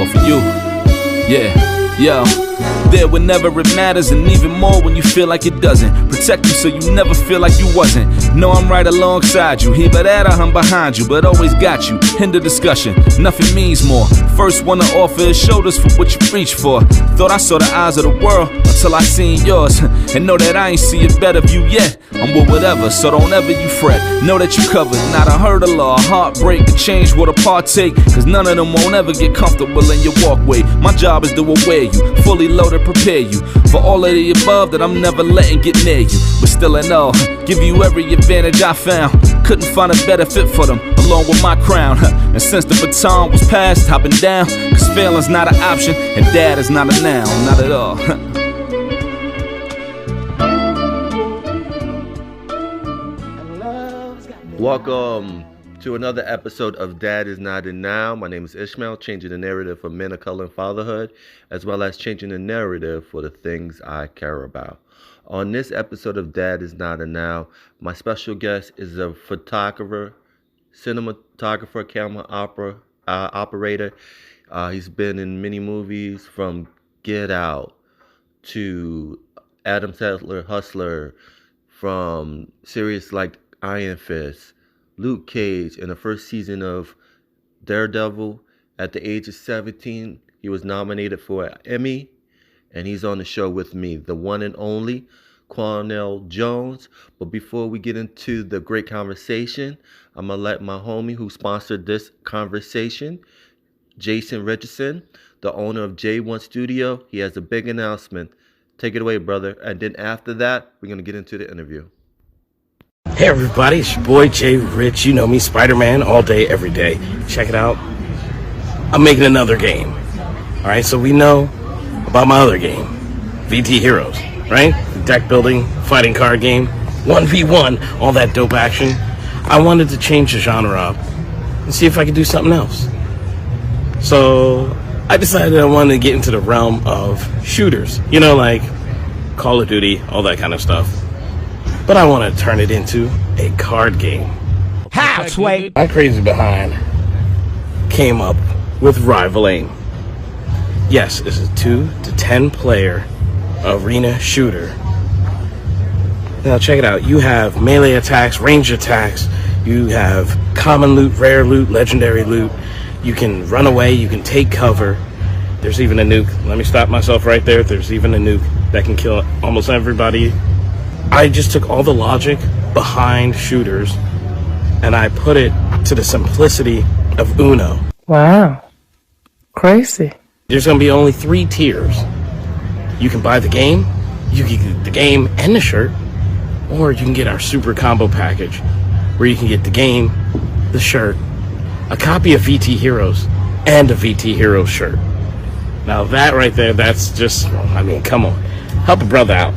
for you. Yeah, yo. There whenever it matters, and even more when you feel like it doesn't. Protect you so you never feel like you wasn't. Know I'm right alongside you, either that or I'm behind you, but always got you. End of discussion, nothing means more. First one to offer is shoulders for what you reach for. Thought I saw the eyes of the world until I seen yours. And know that I ain't see a better view yet. I'm with whatever, so don't ever you fret. Know that you covered, not a hurdle or a heartbreak to change what a partake. Cause none of them won't ever get comfortable in your walkway. My job is to aware you, fully loaded, prepare you for all of the above that I'm never letting get near you. But still in all, give you every advantage I found. Couldn't find a better fit for them, along with my crown. And since the baton was passed, I've been down. Cause failing's not an option, and dad is not a noun, not at all. Welcome to another episode of Dad is Not a Noun. My name is Ishmael, changing the narrative for men of color and fatherhood, as well as changing the narrative for the things I care about. On this episode of Dad is Not a Noun, my special guest is a photographer, cinematographer, camera operator. He's been in many movies, from Get Out to Adam Sandler Hustler, from series like Iron Fist, Luke Cage. In the first season of Daredevil, at the age of 17, he was nominated for an Emmy, and he's on the show with me, the one and only Quenell Jones. But before we get into the great conversation, I'm going to let my homie who sponsored this conversation, Jason Richardson, the owner of J1 Studio, he has a big announcement. Take it away, brother. And then after that, we're going to get into the interview. Hey everybody, it's your boy Jay Rich. You know me, Spider-Man, all day, every day. Check it out. I'm making another game. Alright, so we know about my other game, VT Heroes, right? The deck building, fighting card game, 1v1, all that dope action. I wanted to change the genre up and see if I could do something else. So I decided I wanted to get into the realm of shooters, you know, like Call of Duty, all that kind of stuff. But I want to turn it into a card game. How, Sway? My crazy behind came up with Rival Aim. Yes, it's a 2 to 10 player arena shooter. Now check it out. You have melee attacks, range attacks. You have common loot, rare loot, legendary loot. You can run away. You can take cover. There's even a nuke. Let me stop myself right there. There's even a nuke that can kill almost everybody. I just took all the logic behind shooters and I put it to the simplicity of Uno. Wow. Crazy. There's going to be only 3 tiers. You can buy the game, you can get the game and the shirt, or you can get our super combo package where you can get the game, the shirt, a copy of VT Heroes, and a VT Heroes shirt. Now that right there, that's just, I mean, come on. Help a brother out.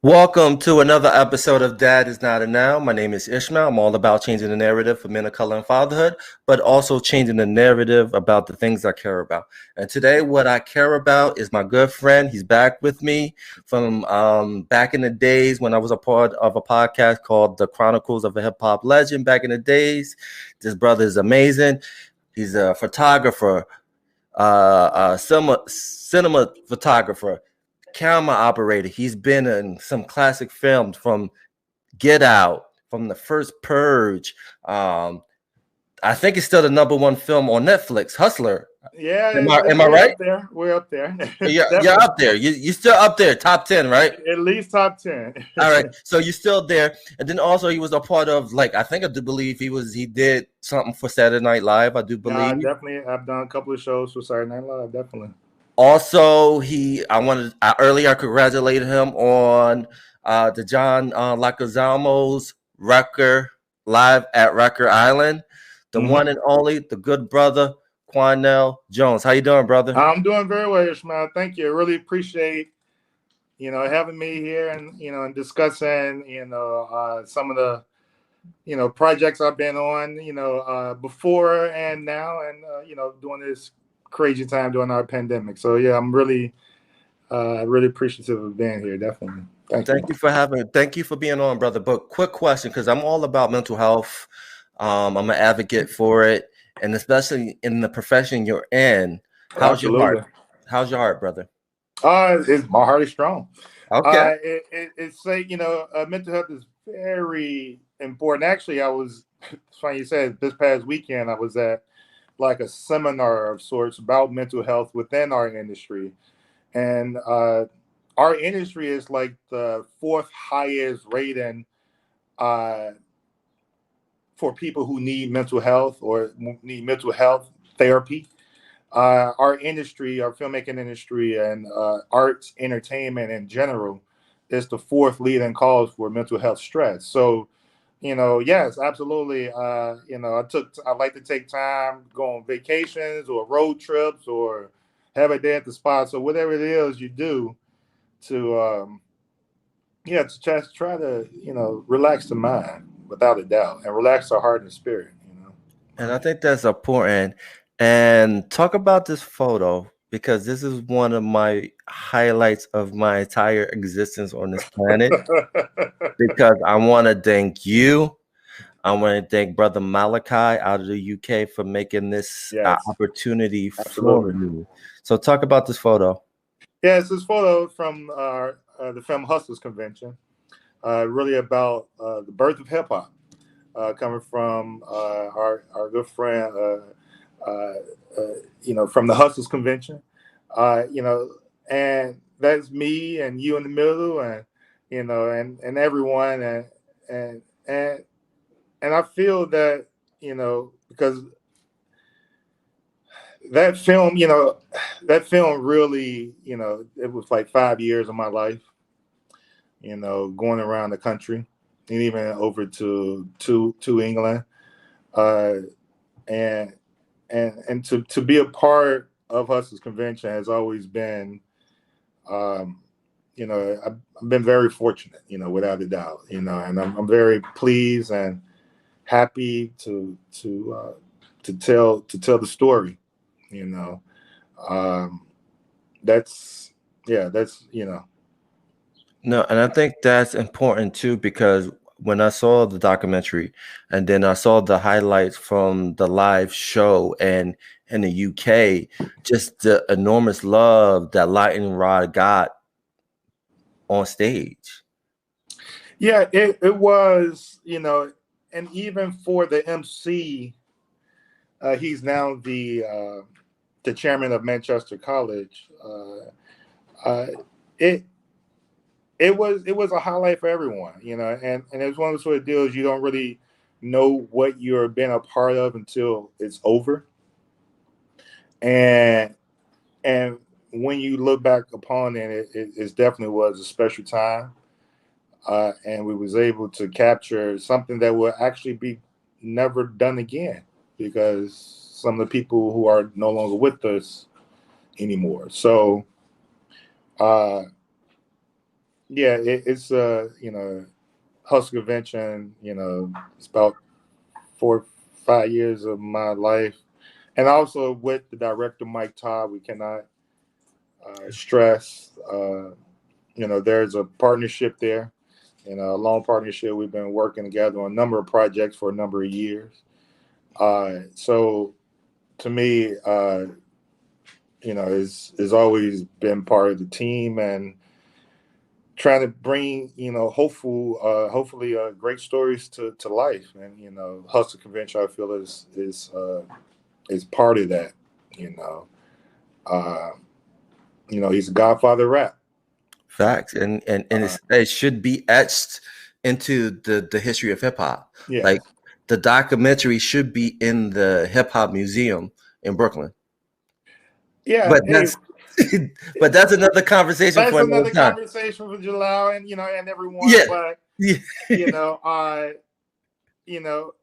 Welcome to another episode of Dad is Not a Noun. My name is Ishmael. I'm all about changing the narrative for men of color and fatherhood, but also changing the narrative about the things I care about. And today, what I care about is my good friend. He's back with me from back in the days when I was a part of a podcast called The Chronicles of a Hip Hop Legend. Back in the days, this brother is amazing. He's a photographer, cinema photographer, camera operator. He's been in some classic films, from Get Out, from the first Purge. I think it's still the #1 film on Netflix, Hustler. Yeah, am I right? We're up there. You're up there. You're still up there, top 10, right? At least top 10. All right, so you're still there. And then also he was a part of, like, I do believe he did something for Saturday Night Live. I do believe. Definitely, I've done a couple of shows for Saturday Night Live. Definitely. Also, I congratulated him on the John Leguizamo's record live at Record Island. The one and only, the good brother, Quenell Jones. How you doing, brother? I'm doing very well, Ishmael. Thank you. I really appreciate, having me here and, and discussing, some of the, projects I've been on, before and now, and, doing this crazy time during our pandemic. So yeah, I'm really really appreciative of being here. Definitely. Thank you. Thank you for being on, brother. But quick question, because I'm all about mental health. I'm an advocate for it, and especially in the profession you're in. How's your heart? Absolutely. How's your heart, brother? My heart is strong. Okay. It's like, mental health is very important. Actually, it's funny you said, this past weekend I was at like a seminar of sorts about mental health within our industry, and our industry is like the fourth highest rating uh, for people who need mental health or need mental health therapy. Our industry, our filmmaking industry, and arts, entertainment in general, is the fourth leading cause for mental health stress. So, yes, absolutely. I like to take time, go on vacations or road trips or have a day at the spa. So whatever it is you do to, to just try to, relax the mind without a doubt and relax the heart and spirit. And I think that's important. And talk about this photo, because this is one of my highlights of my entire existence on this planet. Because I want to thank you. I want to thank Brother Malachi out of the UK for making this Yes, opportunity for absolutely. me. So talk about this photo. Yes, this photo from the Film Hustlers Convention, really about the birth of hip hop, coming from our good friend, from the Hustlers Convention, and that's me and you in the middle, and and everyone, and and and I feel that because that film really, it was like 5 years of my life, going around the country and even over to England, uh, and to be a part of Hustlers Convention has always been, um, I've been very fortunate, without a doubt, and I'm very pleased and happy to tell the story, you know. Um, that's. No, and I think that's important too, because when I saw the documentary and then I saw the highlights from the live show and in the UK, just the enormous love that Lightning Rod got on stage. Yeah, it was, and even for the MC, he's now the chairman of Manchester College. Uh, it it was a highlight for everyone, and it's one of those sort of deals you don't really know what you're being a part of until it's over, and and when you look back upon it, it definitely was a special time, and we was able to capture something that will actually be never done again because some of the people who are no longer with us anymore. So, uh, yeah, it's Hustle Convention. It's about 4 5 years of my life, and also with the director Mike Todd, we cannot stress. There's a partnership there, a long partnership. We've been working together on a number of projects for a number of years. So to me, is always been part of the team and trying to bring, hopefully great stories to life. And Hustle Convention, I feel is part of that. You know, uh, he's a godfather of rap. Facts. And it should be etched into the history of hip hop. Yeah. Like the documentary should be in the hip hop museum in Brooklyn. Yeah. But Hey, that's another conversation that's for another another time. conversation for Jalal and everyone. Yeah. But Yeah. you know,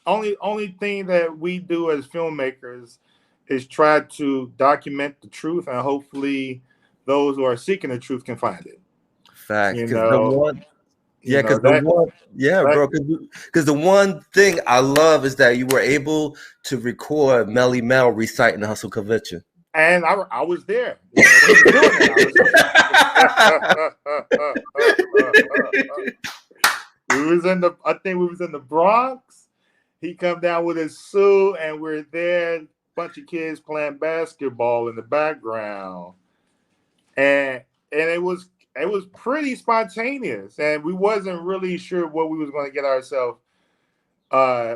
only thing that we do as filmmakers is try to document the truth, and hopefully those who are seeking the truth can find it. Facts. You Because the know, one Yeah, because that bro, because the one thing I love is that you were able to record Melly Mel reciting the Hustle Convention. and I was there. You know, when he was doing that, I think we was in the Bronx. He come down with his suit, and we're there, bunch of kids playing basketball in the background, and it was pretty spontaneous, and we wasn't really sure what we was going to get ourselves.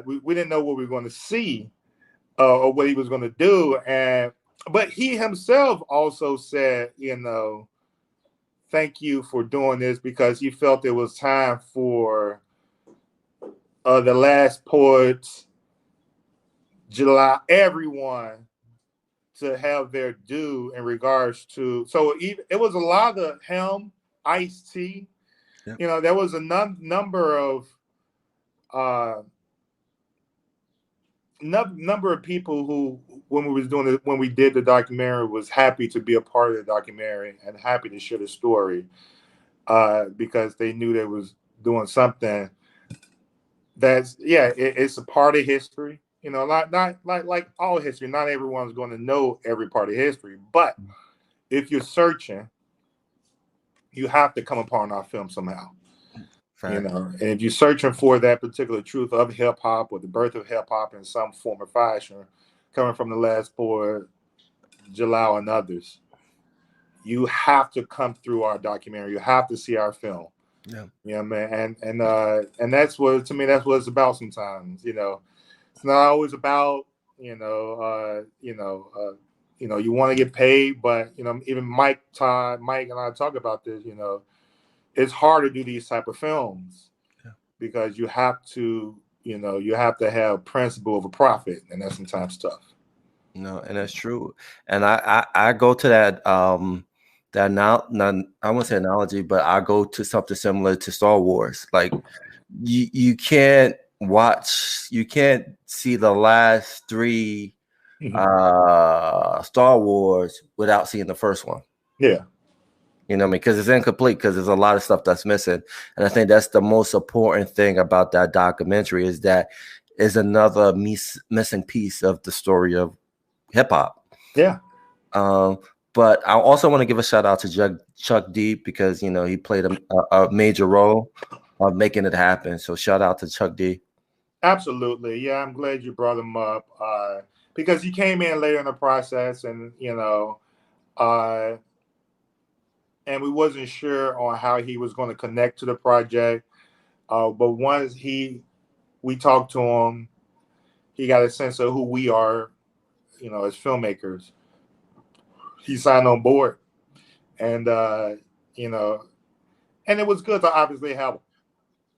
We didn't know what we were going to see or what he was going to do, but he himself also said, you know, thank you for doing this, because he felt it was time for the last poets, July, everyone to have their due in regards to. So it was a lot of him, Ice-T. Yeah. You know, there was a number of number of people who, when we did the documentary, was happy to be a part of the documentary and happy to share the story, because they knew they was doing something that's it's a part of history. You know, not like all history. Not everyone's going to know every part of history, but if you're searching, you have to come upon our film somehow. Fact. You know, and if you're searching for that particular truth of hip hop or the birth of hip hop in some form or fashion, coming from the last poet, Jalal, and others, you have to come through our documentary. You have to see our film. Yeah. Yeah, man. And that's what, to me, that's what it's about sometimes. You know, it's not always about, you want to get paid, but, you know, even Mike and I talk about this, you know, it's hard to do these type of films because you have to, you have to have principle of a profit, and that's sometimes tough. No, and that's true. And I go to that that now, I won't say analogy, but I go to something similar to Star Wars. Like you can't see the last three Star Wars without seeing the first one. Yeah. You know what I mean? Because it's incomplete, because there's a lot of stuff that's missing. And I think that's the most important thing about that documentary, is that is another missing piece of the story of hip hop. Yeah. But I also want to give a shout out to Chuck D, because, you know, he played a major role of making it happen. So shout out to Chuck D. Absolutely. Yeah, I'm glad you brought him up, because he came in later in the process, and, and we wasn't sure on how he was going to connect to the project. But once we talked to him, he got a sense of who we are, as filmmakers. He signed on board, and and it was good to obviously have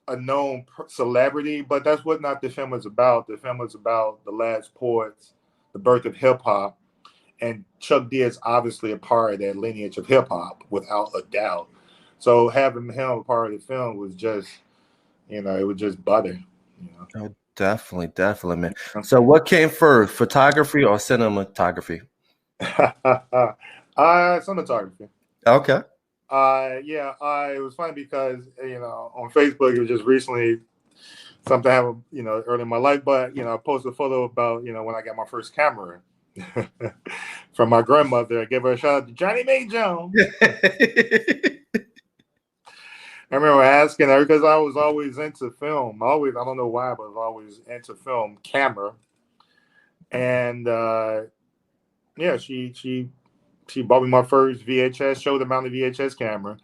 a known celebrity, but that's what not the film is about. The film is about the last poets, the birth of hip hop, and Chuck D is obviously a part of that lineage of hip hop without a doubt. So having him a part of the film was just, it was just butter. Oh, definitely, man. So what came first, photography or cinematography? Cinematography. Okay. It was funny because, on Facebook, it was just recently something happened, early in my life, but, I posted a photo about, when I got my first camera from my grandmother. I gave her a shout out to Johnny May Jones. I remember asking her, because I was always into film. I don't know why, but I was always into film camera. And she bought me my first VHS, showed them on the VHS camera.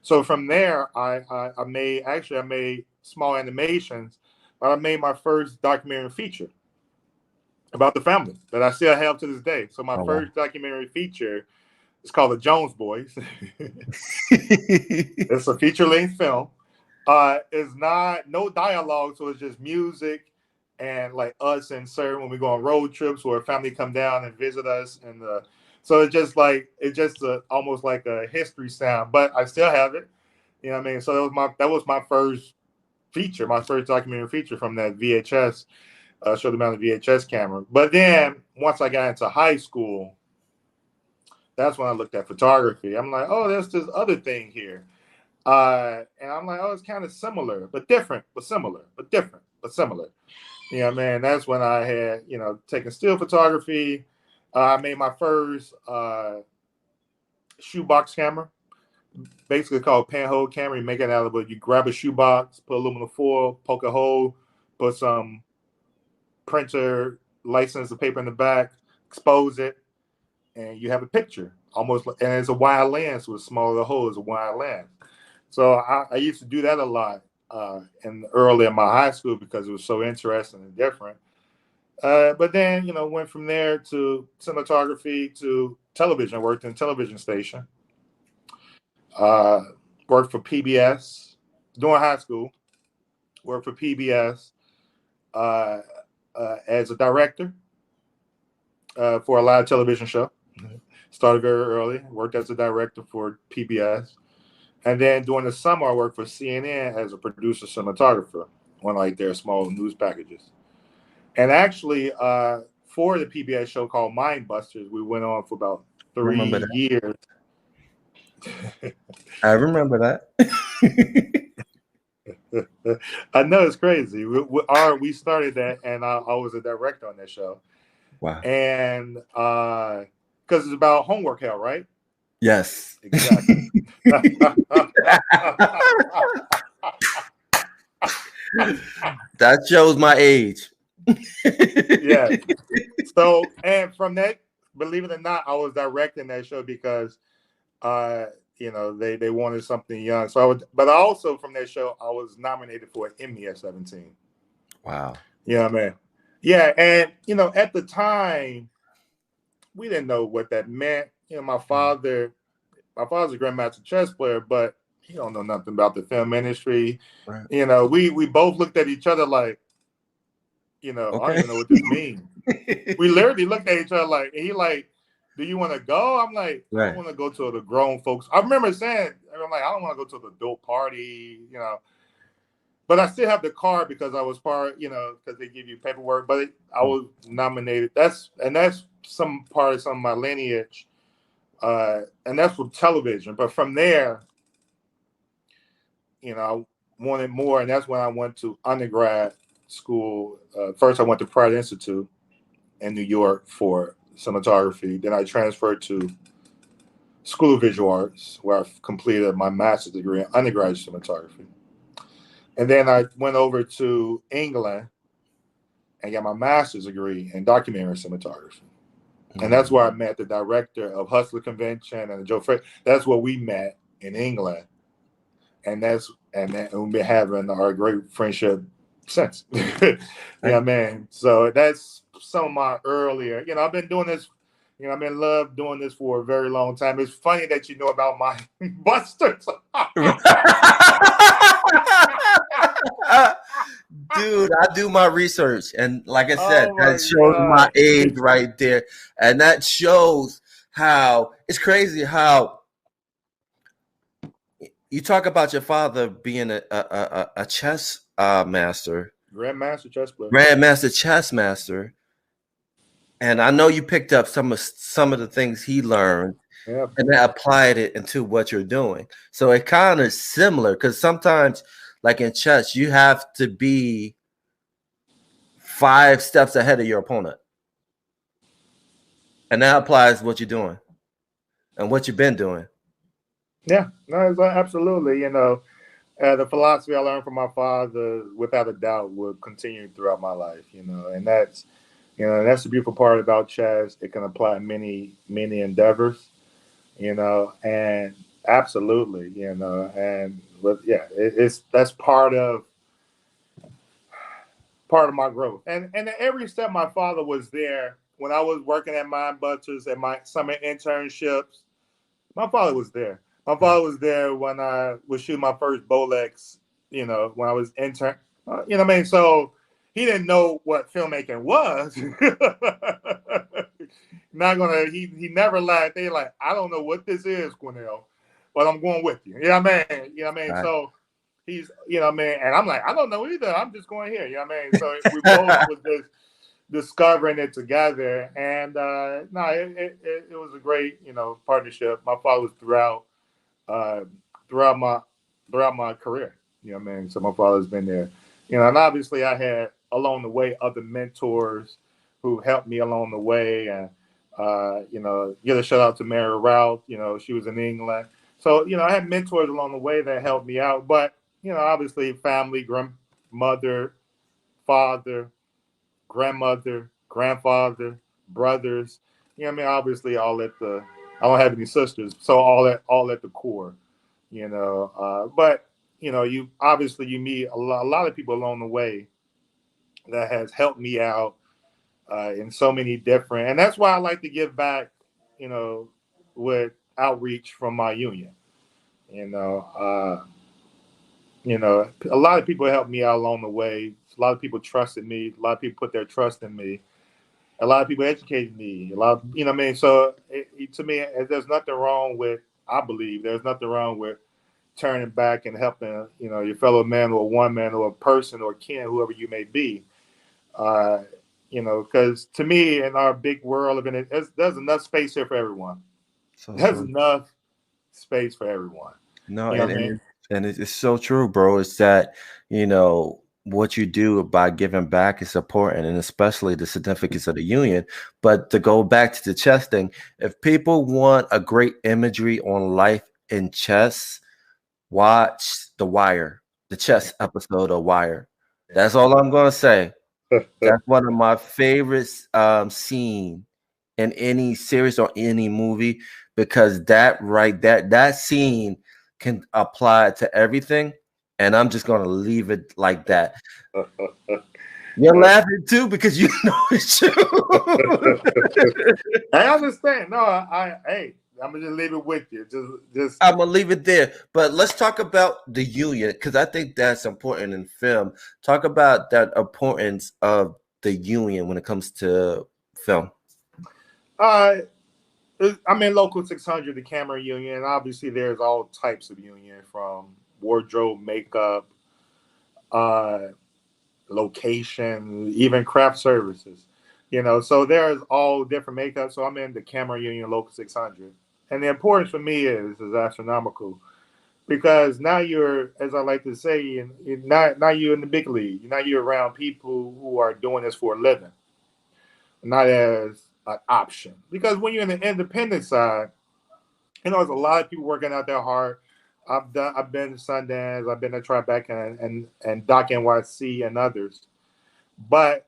So from there, I made small animations, but I made my first documentary feature about the family that I still have to this day. So my first documentary feature is called The Jones Boys. It's a feature-length film. It's no dialogue, so it's just music and like us and Sir when we go on road trips where a family come down and visit us, and so it's just almost like a history sound, but I still have it. You know what I mean? So that was my first feature, my first documentary feature from that VHS. Showed them on the VHS camera. But then once I got into high school, that's when I looked at photography. I'm like, oh, there's this other thing here. And I'm like, oh, it's kind of similar, but different, but similar, but different, but similar. You know, man, that's when I had, taken still photography. I made my first shoebox camera, basically called pinhole camera. You make it out of you grab a shoebox, put aluminum foil, poke a hole, put some printer license of paper in the back, expose it, and you have a picture. Almost, and it's a wide lens with a smaller hole is a wide lens. So I used to do that a lot early in my high school because it was so interesting and different. But then, went from there to cinematography to television. I worked in a television station. Worked for PBS during high school. Worked for PBS as a director for a live television show. Started very early. Worked as a director for PBS. And then during the summer, I worked for CNN as a producer cinematographer on like their small news packages. And actually, for the PBS show called Mind Busters, we went on for about 3 years. I remember that. I know it's crazy. We started that, and I was a director on that show. Wow. And because it's about homework hell, right? Yes. Exactly. That shows my age. Yeah. So, and from that, believe it or not, I was directing that show because they wanted something young. So but also from that show, I was nominated for an Emmy at 17. Wow. Yeah, man. Yeah, and at the time, we didn't know what that meant. My father's a grandmaster chess player, but he don't know nothing about the film industry. Right. We both looked at each other like, I don't even know what this means. We literally looked at each other like, and he like, do you want to go? I'm like, I don't want to go to the grown folks. I remember saying, I'm like, I don't want to go to the adult party, But I still have the card because I was part, because they give you paperwork. But I was nominated. That's some part of some of my lineage, and that's from television. But from there, I wanted more, and that's when I went to undergrad school. First, I went to Pratt Institute in New York for cinematography. Then I transferred to School of Visual Arts, where I completed my master's degree in undergraduate cinematography. And then I went over to England and got my master's degree in documentary cinematography. And that's where I met the director of Hustler Convention and Joe Fred. That's where we met in England. And we've been having our great friendship since. Man. So that's some of my earlier, I've been doing this, I've been loved doing this for a very long time. It's funny that you know about my busters. Dude, I do my research, and like I said, that shows my age right there, and that shows how it's crazy how you talk about your father being a chess master, grandmaster chess master, and I know you picked up some of the things he learned. Yeah. And then applied it into what you're doing. So it kind of similar because sometimes, like in chess, you have to be 5 steps ahead of your opponent. And that applies what you're doing and what you've been doing. Yeah, no, absolutely. The philosophy I learned from my father, without a doubt, will continue throughout my life. And that's the beautiful part about chess. It can apply in many, many endeavors. And absolutely, that's part of my growth. And every step my father was there when I was working at Mind Busters and my summer internships. My father was there. My father was there when I was shooting my first Bolex, when I was intern. So he didn't know what filmmaking was. He never lied. They like, I don't know what this is, Quenell, but I'm going with you. Right. So he's, and I'm like, I don't know either. I'm just going here. So we both was just discovering it together. And it was a great, partnership. My father was throughout my throughout my career. You know what I mean? So my father's been there. You know, and obviously I had along the way other mentors who helped me along the way. And you know, give a shout out to Mary Ralph. You know, she was in England. So, you know, I had mentors along the way that helped me out. But, you know, obviously family, grandmother, father, grandmother, grandfather, brothers. You know what I mean? Obviously all at the I don't have any sisters, so all at the core, you know. But you know, you obviously you meet a lot of people along the way that has helped me out in so many different, and that's why I like to give back, you know, with outreach from my union. You know, you know, a lot of people helped me out along the way. A lot of people trusted me. A lot of people put their trust in me. A lot of people educated me. A lot, you know what I mean? So to me, there's nothing wrong with, I believe, there's nothing wrong with turning back and helping, you know, your fellow man or one man or a person or kin, whoever you may be. Uh, you know, because to me, in our big world of it, there's enough space here for everyone. So There's true. enough space for everyone. No, You know what I mean? and it's so true, bro. It's that, what you do by giving back is important, and especially the significance of the union. But to go back to the chess thing, if people want a great imagery on life in chess, watch The Wire, the chess episode of Wire. That's all I'm gonna say. That's one of my favorite scene in any series or any movie, because that scene can apply to everything, and I'm just gonna leave it like that. You're laughing too because you know it's true. I understand. No, hey, I'm gonna just leave it with you. Just I'm gonna leave it there. But let's talk about the union, because I think that's important in film. Talk about that importance of the union when it comes to film. uh, I'm in local 600, the camera union. Obviously, there's all types of union from wardrobe, makeup, uh, location, even craft services. You know, so there's all different makeup. So I'm in the camera union, local 600, and the importance for me is astronomical because now you're, as I like to say, now you're in the big league. Now you're around people who are doing this for a living, not as an option. Because when you're in the independent side, you know, there's a lot of people working out there hard. I've been to Sundance, I've been to Tribeca and Doc NYC and others. But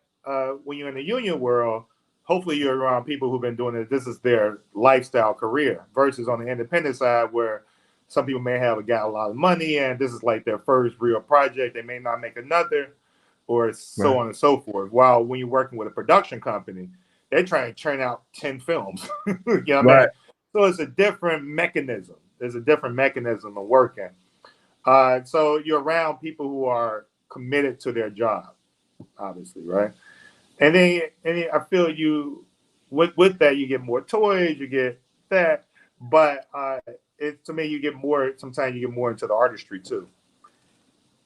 when you're in the union world, hopefully you're around people who've been doing it. This is their lifestyle career versus on the independent side where some people may have got a lot of money and this is like their first real project. They may not make another or so Right. on and so forth. While when you're working with a production company, they're trying to churn out 10 films. You know what I Right. mean? So it's a different mechanism. There's a different mechanism of working. So you're around people who are committed to their job, obviously, right? And then I feel you with that you get more toys, you get that, but it to me you get more. Sometimes you get more into the artistry too.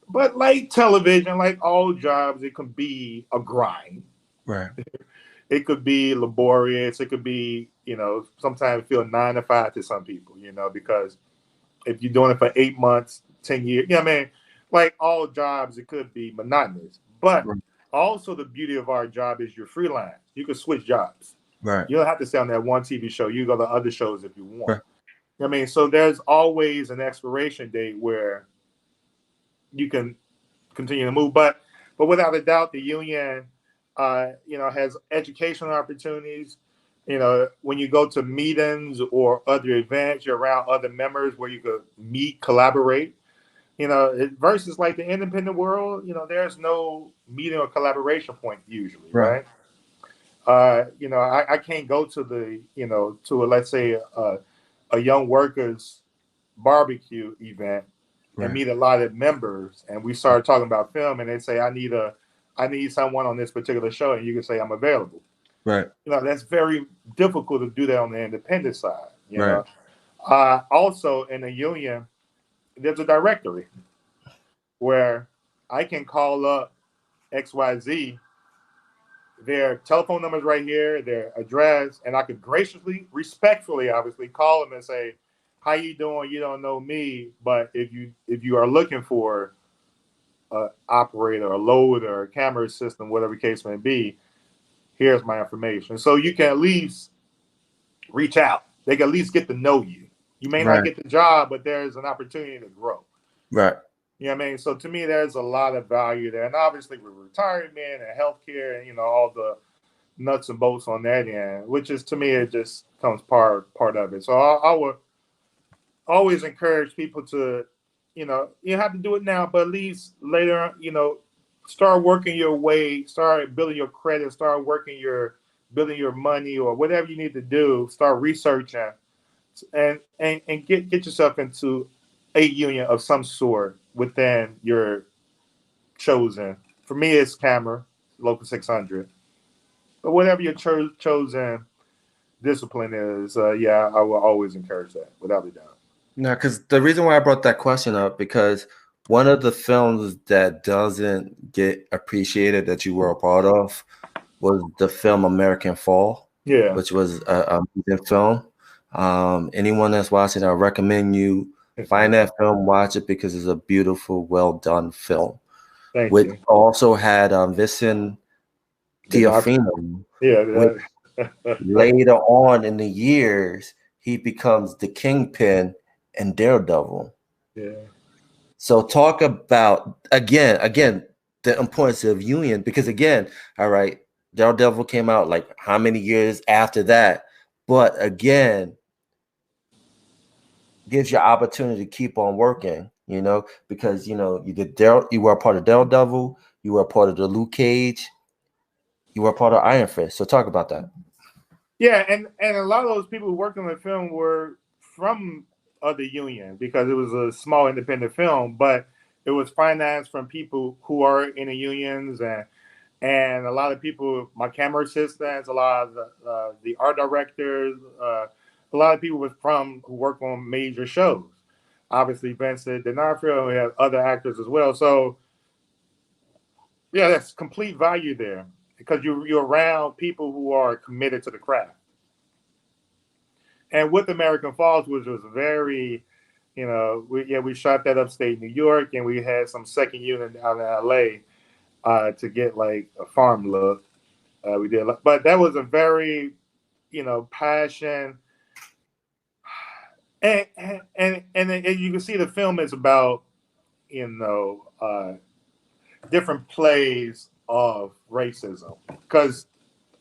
But like television, like all jobs, it can be a grind. Right. It could be laborious. It could be, you know, sometimes feel 9 to 5 to some people, you know, because if you're doing it for 8 months, 10 years, you know what I mean? Like all jobs, it could be monotonous. But Right. also the beauty of our job is you're freelance. You can switch jobs. Right. You don't have to stay on that one TV show. You go to other shows if you want. Right. You know what I mean? So there's always an expiration date where you can continue to move. But without a doubt, the union, you know, has educational opportunities. You know, when you go to meetings or other events, you're around other members where you could meet, collaborate. You know, versus like the independent world, you know, there's no meeting or collaboration point usually, Right. right? You know, I can't go to the, you know, to a, let's say a young workers barbecue event and Right. meet a lot of members and we start talking about film and they say I need someone on this particular show and you can say I'm available. Right. You know, that's very difficult to do that on the independent side, you Right. know. Also in a union there's a directory where I can call up XYZ, their telephone numbers right here, their address, and I could graciously, respectfully, obviously, call them and say, how you doing? You don't know me, but if you are looking for an operator, a loader, a camera system, whatever the case may be, here's my information. So you can at least reach out. They can at least get to know you. You may not Right. get the job, but there's an opportunity to grow. Right. You know what I mean? So to me, there's a lot of value there. And obviously with retirement and healthcare and, all the nuts and bolts on that end, which is, to me, it just comes part of it. So I would always encourage people to, you have to do it now, but at least later, start working your way, start building your credit, start building your money or whatever you need to do, start researching and get yourself into a union of some sort within your chosen. For me, it's camera, local 600. But whatever your chosen discipline is, yeah, I will always encourage that, without a doubt. No, because the reason why I brought that question up, because one of the films that doesn't get appreciated that you were a part of was the film American Fall, Yeah. which was a amazing film. Anyone that's watching, I recommend you find that film, watch it, because it's a beautiful, well done film. Thank Which you. also had Vincent D'Onofrio, which later on in the years he becomes the Kingpin and Daredevil. Yeah. So talk about again the importance of union, because again, all right, Daredevil came out like how many years after that, but again gives you opportunity to keep on working, because you were a part of Daredevil, you were a part of the Luke Cage, you were a part of Iron Fist. So talk about that. Yeah, and a lot of those people who worked on the film were from the union because it was a small independent film, but it was financed from people who are in the unions and a lot of people, my camera assistants, a lot of the art directors, a lot of people who work on major shows. Obviously, Vincent D'Onofrio, we have other actors as well. So, yeah, that's complete value there because you're around people who are committed to the craft. And with American Falls, which was very, we shot that upstate New York, and we had some second unit out in LA to get like a farm look. We did, but that was a very, passion, and you can see the film is about, different plays of racism because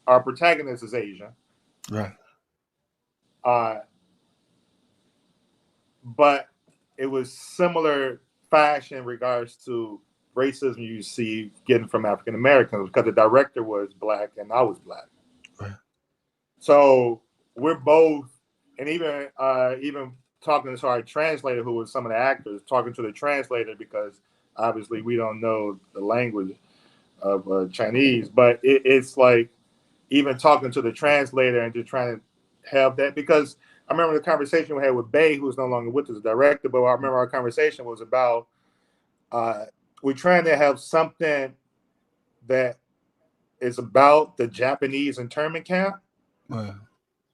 our protagonist is Asian, Right. But it was similar fashion in regards to racism you see getting from African Americans because the director was black and I was black. Right. So we're both, and even talking to our translator, who was some of the actors, talking to the translator because obviously we don't know the language of Chinese, but it's like even talking to the translator and just trying to have that, because I remember the conversation we had with Bay, who's no longer with us, the director, but I remember our conversation was about we're trying to have something that is about the Japanese internment camp. Right.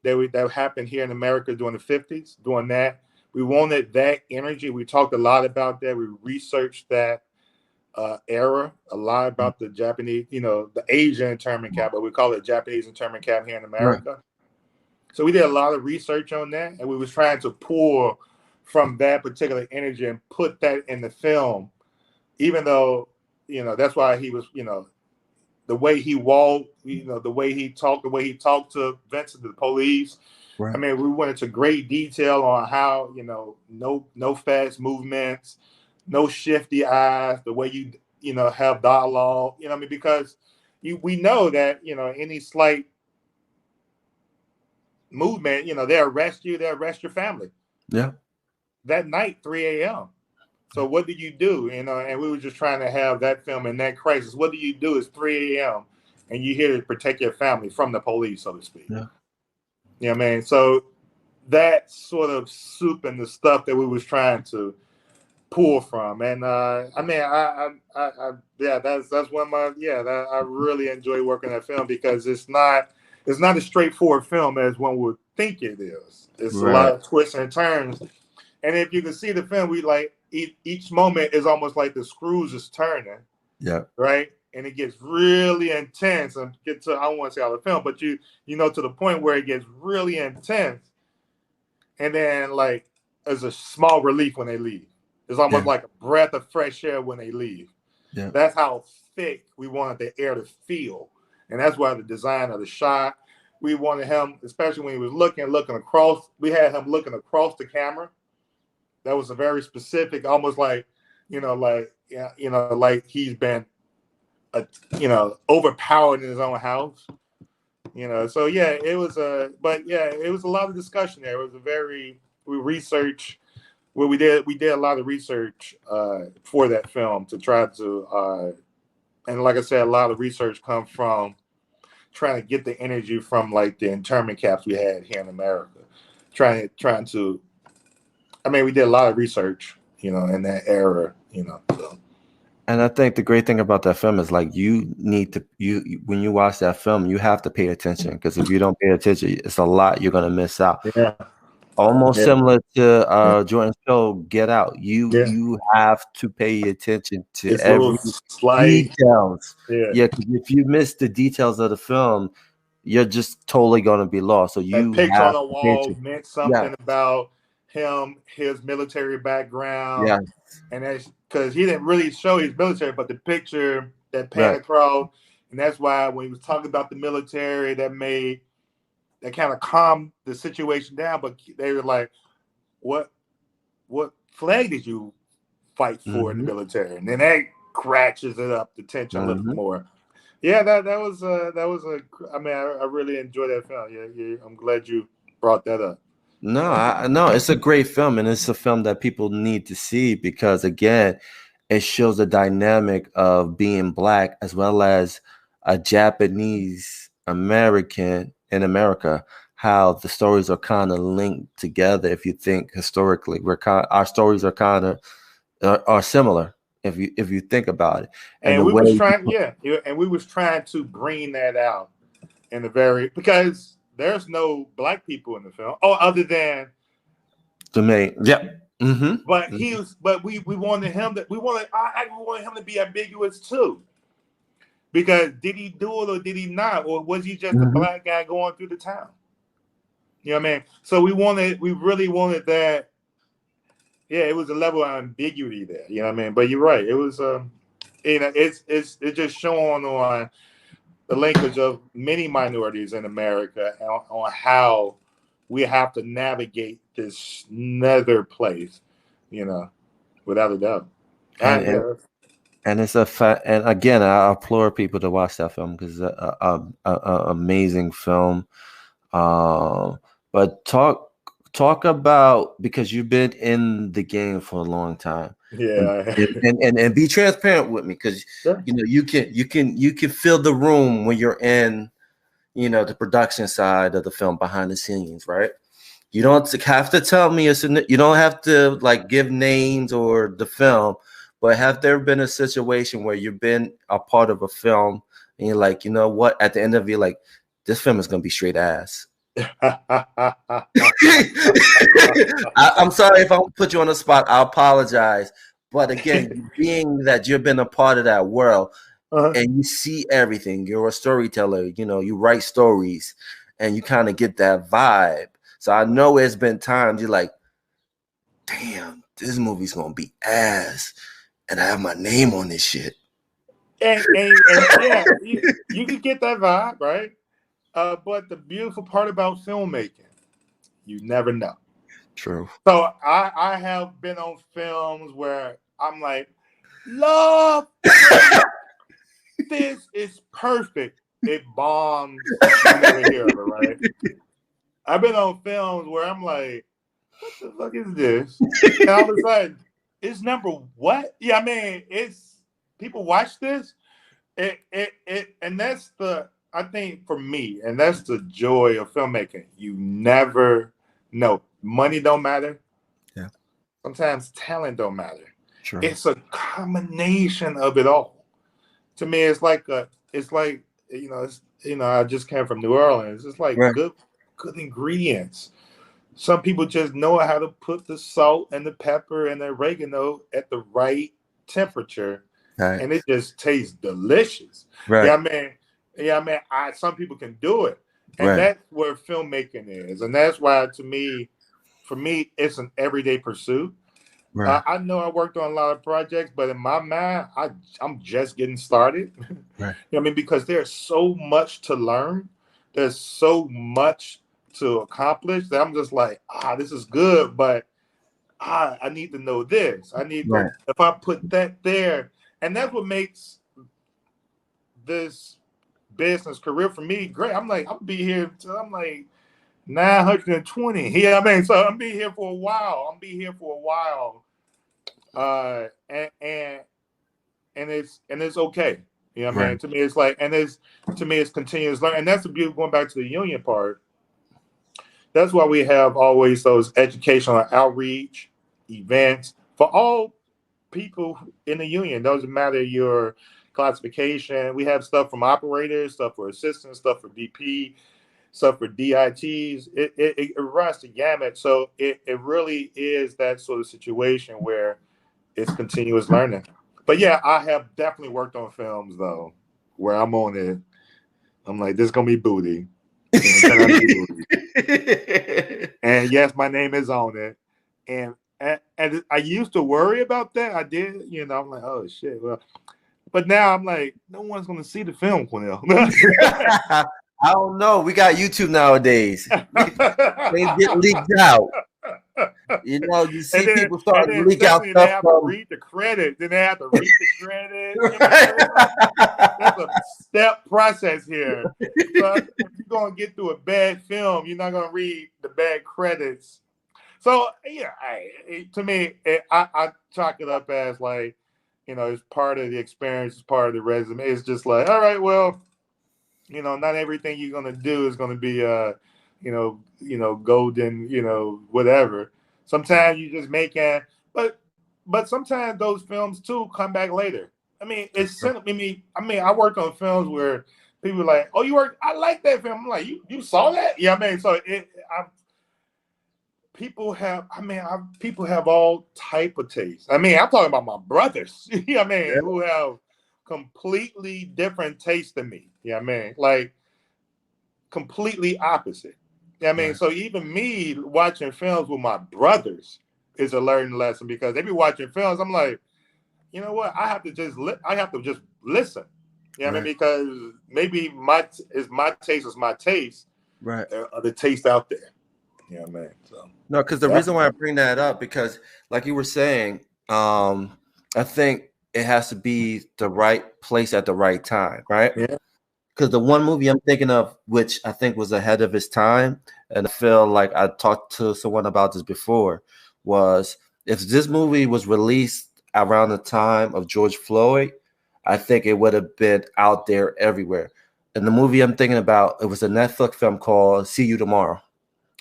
That happened here in America during the 50s, doing that. We wanted that energy. We talked a lot about that. We researched that era, a lot about the Japanese, the Asian internment camp, but we call it Japanese internment camp here in America. Right. So we did a lot of research on that, and we was trying to pull from that particular energy and put that in the film, even though, that's why he was, the way he walked, the way he talked to Vincent, the police. Right. I mean, we went into great detail on how, no fast movements, no shifty eyes, the way you have dialogue, because we know that, any slight movement, they'll arrest you, they'll arrest your family. Yeah. That night, 3 a.m. So what do you do? And we were just trying to have that film in that crisis. What do you do? It's 3 a.m. and you're here to protect your family from the police, so to speak. Yeah. You know what I mean? So that sort of soup and the stuff that we was trying to pull from. And I that's one of my, I really enjoy working that film because it's not it's not a straightforward film as one would think it is. It's a lot Right. of twists and turns. And if you can see the film, we like each moment is almost like the screws is turning. Yeah. Right. And it gets really intense and get to, I don't want to say all the film, but you know, to the point where it gets really intense. And then like there's a small relief when they leave. It's almost like a breath of fresh air when they leave. Yeah. That's how thick we wanted the air to feel. And that's why the design of the shot, we wanted him, especially when he was looking across, we had him looking across the camera. That was a very specific, almost like, like he's been, overpowered in his own house. So yeah, it was it was a lot of discussion there. It was we researched. Well, we did a lot of research for that film to try to, and like I said, a lot of research comes from trying to get the energy from like the internment camps we had here in America. Trying to, I mean, we did a lot of research, in that era, So. And I think the great thing about that film is like you need to when you watch that film, you have to pay attention, because if you don't pay attention, it's a lot you're gonna miss out. Yeah. Almost similar to Jordan's show, Get Out. Yeah. You have to pay attention to It's every little slight details. Yeah. Yeah, because if you miss the details of the film, you're just totally gonna be lost. So And you pics have on a to pay wall attention. meant Yeah, something about him, his military background. yeah, And that's because he didn't really show his military, but the picture that right. panned across, and that's why when he was talking about the military, that kind of calmed the situation down. But they were like, "What flag did you fight for in the Mm-hmm. military?" And then that ratchets it up the tension a little Mm-hmm. more. Yeah, that was a. I mean, I really enjoyed that film. Yeah, I'm glad you brought that up. No, it's a great film, and it's a film that people need to see because, again, it shows the dynamic of being black as well as a Japanese American in America. How the stories are kind of linked together. If you think historically, our stories are kind of are similar. If you think about it, and And the we way, was trying, and we was trying to bring that out in the because there's no black people in the film. Oh, other than to me, yeah. Mm-hmm. but we wanted I wanted him to be ambiguous too. Because did he do it or did he not? Or was he just a Mm-hmm. black guy going through the town? You know what I mean? So we really wanted that. Yeah, it was a level of ambiguity there. You know what I mean? But you're right. It was it's just showing on the linkage of many minorities in America on how we have to navigate this nether place, without a doubt. And it's and again, I implore people to watch that film because it's a amazing film. But talk about, because you've been in the game for a long time, Yeah. and be transparent with me, because Sure. you can feel the room when you're in the production side of the film, behind the scenes, right? You don't have to tell me you don't have to like give names or the film, but have there been a situation where you've been a part of a film and you're like, you know what, at the end of it, you're like, this film is gonna be straight ass. I'm sorry if I put you on the spot. I apologize. But again, being that you've been a part of that world, and you see everything, you're a storyteller, you write stories and you kind of get that vibe. So I know it's been times you're like, damn, this movie's gonna be ass, and I have my name on this shit. And yeah, you can get that vibe, right? But the beautiful part about filmmaking, you never know. True. So I have been on films where I'm like, love, this is perfect. It bombs. You never hear of it, right? I've been on films where I'm like, what the fuck is this? And all of a sudden, it's number what? Yeah, I mean, it's people watch this. And that's I think for me, and that's the joy of filmmaking. You never know. Money don't matter. Yeah. Sometimes talent don't matter. True. It's a combination of it all. To me, it's like I just came from New Orleans. It's like Right. good ingredients. Some people just know how to put the salt and the pepper and the oregano at the right temperature, Right. and it just tastes delicious. Right. Yeah, I mean, some people can do it, and Right. that's where filmmaking is, and that's why for me, it's an everyday pursuit. Right. I know I worked on a lot of projects, but in my mind, I'm just getting started. Right. I mean, because there's so much to learn, there's so much to accomplish that I'm just like, this is good, but I need to know this. I need to, Right. if I put that there, and that's what makes this business career for me great. I'm like, I'll be here until I'm like 920. Yeah, I mean, so I'm be here for a while. And it's okay. You know what I Right. mean? To me, it's like, it's continuous learning. And that's the beauty, going back to the union part. That's why we have always those educational outreach events for all people in the union. Doesn't matter your classification. We have stuff from operators, stuff for assistants, stuff for DP, stuff for DITs. It runs the gamut. So it really is that sort of situation where it's continuous learning. But yeah, I have definitely worked on films though, where I'm on it. I'm like, this is gonna be booty. And yes, my name is on it. And I used to worry about that. I did, I'm like, oh shit. Well, but now I'm like, no one's gonna see the film, Quenell. I don't know. We got YouTube nowadays. Things get leaked out. You see people and starting to then leak out secondly, they stuff have to from. read the credit. Then they have to read the credit. That's a step process here. So if you're gonna get through a bad film, you're not gonna read the bad credits. So yeah, to me, I chalk it up as like, it's part of the experience, it's part of the resume. It's just like, all right, well, not everything you're gonna do is gonna be golden, whatever. Sometimes you just making, but sometimes those films too come back later. I mean, I worked on films where people are like, "Oh, you worked? I like that film." I'm like, "You saw that?" Yeah, I mean, so people have all type of tastes. I mean, I'm talking about my brothers. I mean, who have completely different tastes than me. I mean, like completely opposite. I mean, so even me watching films with my brothers is a learning lesson because they be watching films. I'm like, you know what? I have to just listen. I mean, because maybe my taste is my taste. Right. There are other tastes out there. Man. So No, because the reason why I bring that up, because like you were saying, I think it has to be the right place at the right time, right? Yeah. Because the one movie I'm thinking of, which I think was ahead of its time, and I feel like I talked to someone about this before, was if this movie was released around the time of George Floyd, I think it would have been out there everywhere. And the movie I'm thinking about, it was a Netflix film called See You Tomorrow,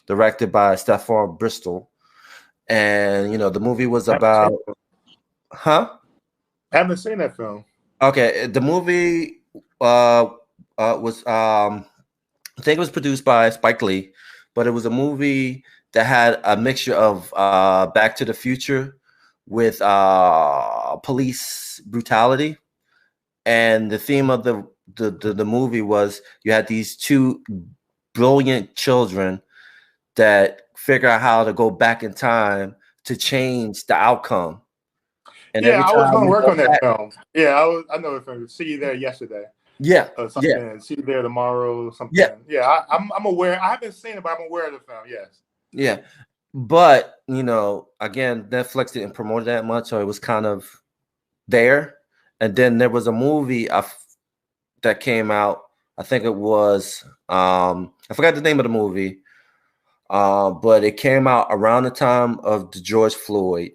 directed by Stefan Bristol. And, the movie was about, huh? I haven't seen that film. Okay, the movie was I think it was produced by Spike Lee, but it was a movie that had a mixture of Back to the Future with police brutality, and the theme of the movie was you had these two brilliant children that figure out how to go back in time to change the outcome. And Yeah, every I was time going to you work go on that back, film. Yeah, I know the film. See You There Yesterday. yeah, Or yeah, something. See You There Tomorrow. Something. yeah. Yeah, I'm aware. I haven't seen it, but I'm aware of the film. Yes. Yeah. But, again, Netflix didn't promote it that much, so it was kind of there. And then there was a movie that came out. I think it was I forgot the name of the movie. But it came out around the time of the George Floyd.